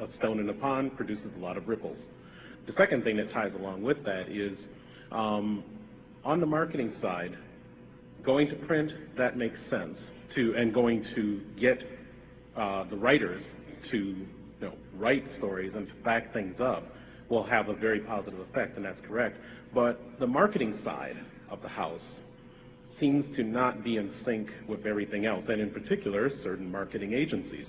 a stone in a pond produces a lot of ripples. The second thing that ties along with that is On the marketing side, going to print, that makes sense, and going to get the writers to write stories and to back things up will have a very positive effect, and that's correct. But the marketing side of the house seems to not be in sync with everything else, and in particular, certain marketing agencies.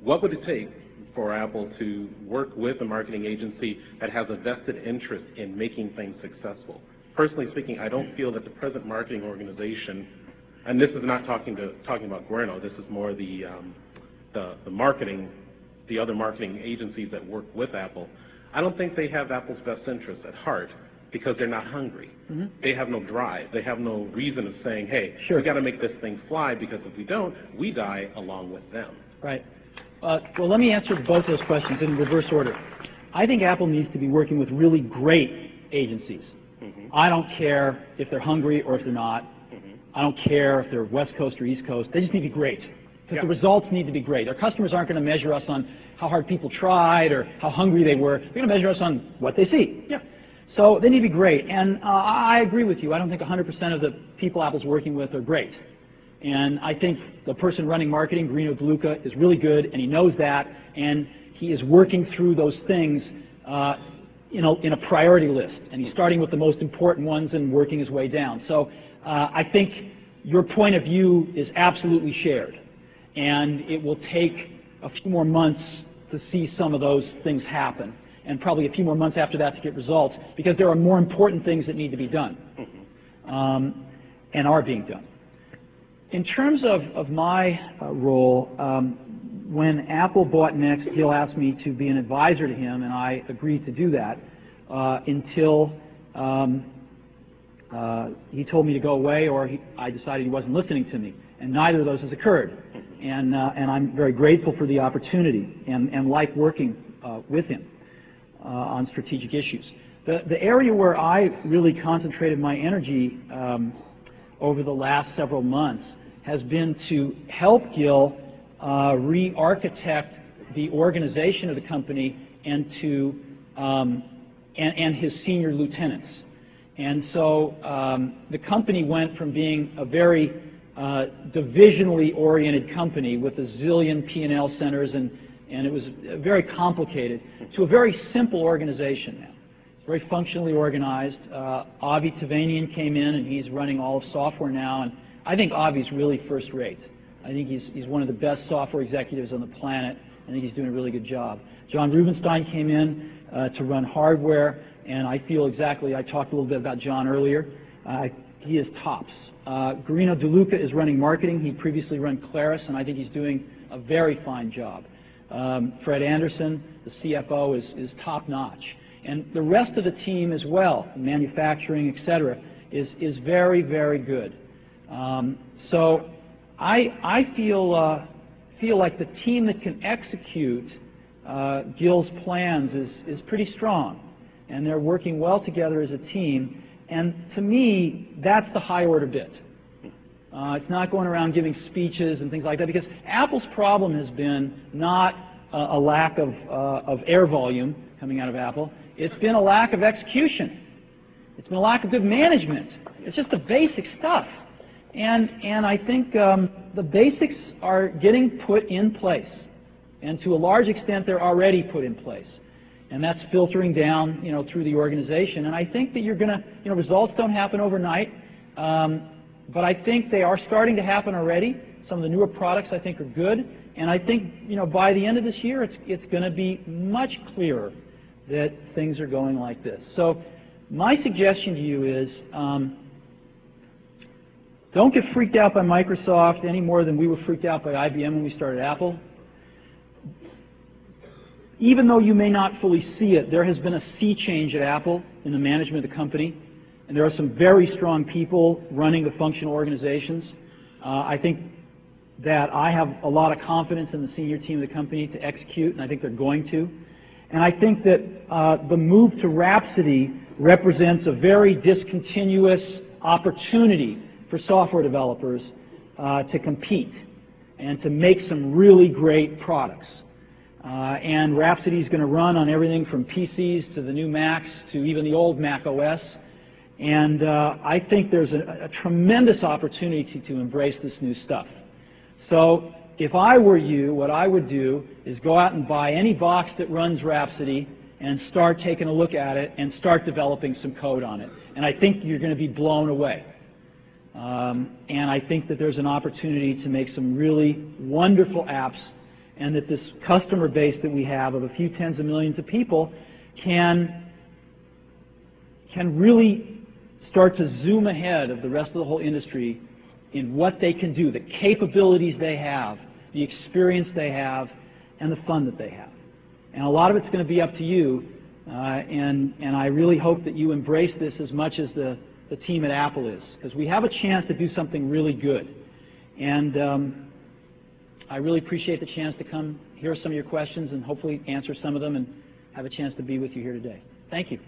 What would it take for Apple to work with a marketing agency that has a vested interest in making things successful? Personally speaking, I don't feel that the present marketing organization, and this is not talking about Guerno, this is more the marketing, the other marketing agencies that work with Apple. I don't think they have Apple's best interests at heart because they're not hungry. Mm-hmm. They have no drive. They have no reason of saying, hey, Sure. we got to make this thing fly, because if we don't, we die along with them. Right. Well, let me answer both those questions in reverse order. I think Apple needs to be working with really great agencies. Mm-hmm. I don't care if they're hungry or if they're not. Mm-hmm. I don't care if they're West Coast or East Coast. They just need to be great, because the results need to be great. Our customers aren't going to measure us on how hard people tried or how hungry they were. They're going to measure us on what they see. Yeah. So they need to be great. And I agree with you. I don't think 100% of the people Apple's working with are great. And I think the person running marketing, Guerno DeLuca, is really good, and he knows that, and he is working through those things in a priority list. And he's starting with the most important ones and working his way down. So I think your point of view is absolutely shared. And it will take a few more months to see some of those things happen, and probably a few more months after that to get results, because there are more important things that need to be done and are being done. In terms of my role, when Apple bought Next, Gil asked me to be an advisor to him, and I agreed to do that until he told me to go away, or I decided he wasn't listening to me. And neither of those has occurred. And I'm very grateful for the opportunity and like working with him on strategic issues. The area where I really concentrated my energy over the last several months has been to help Gil re-architect the organization of the company and his senior lieutenants. And so the company went from being a very divisionally oriented company with a zillion P&L centers, and it was very complicated, to a very simple organization now. It's very functionally organized. Avi Tevanian came in, and he's running all of software now, and I think Avi's really first rate. I think he's one of the best software executives on the planet. I think he's doing a really good job. John Rubenstein came in to run hardware, and I feel exactly, I talked a little bit about John earlier, he is tops. Guerno DeLuca is running marketing. He previously ran Claris, and I think he's doing a very fine job. Fred Anderson, the CFO, is top-notch. And the rest of the team as well, manufacturing, et cetera, is very, very good. So I feel like the team that can execute Gil's plans is pretty strong, and they're working well together as a team. And to me, that's the high-order bit. It's not going around giving speeches and things like that, because Apple's problem has been not a lack of air volume coming out of Apple. It's been a lack of execution. It's been a lack of good management. It's just the basic stuff. And I think the basics are getting put in place. And to a large extent, they're already put in place. And that's filtering down, through the organization. And I think that you're going to, results don't happen overnight, but I think they are starting to happen already. Some of the newer products I think are good, and I think, by the end of this year, it's going to be much clearer that things are going like this. So my suggestion to you is, don't get freaked out by Microsoft any more than we were freaked out by IBM when we started Apple. Even though you may not fully see it, there has been a sea change at Apple in the management of the company, and there are some very strong people running the functional organizations. I think that I have a lot of confidence in the senior team of the company to execute, and I think they're going to. And I think that the move to Rhapsody represents a very discontinuous opportunity for software developers to compete and to make some really great products. And Rhapsody is going to run on everything from PCs to the new Macs to even the old Mac OS. And I think there's a tremendous opportunity to embrace this new stuff. So if I were you, what I would do is go out and buy any box that runs Rhapsody and start taking a look at it and start developing some code on it. And I think you're going to be blown away. And I think that there's an opportunity to make some really wonderful apps, and that this customer base that we have of a few tens of millions of people can really start to zoom ahead of the rest of the whole industry in what they can do, the capabilities they have, the experience they have, and the fun that they have. And a lot of it's going to be up to you, and I really hope that you embrace this as much as the team at Apple is, because we have a chance to do something really good. And I really appreciate the chance to come hear some of your questions and hopefully answer some of them and have a chance to be with you here today. Thank you.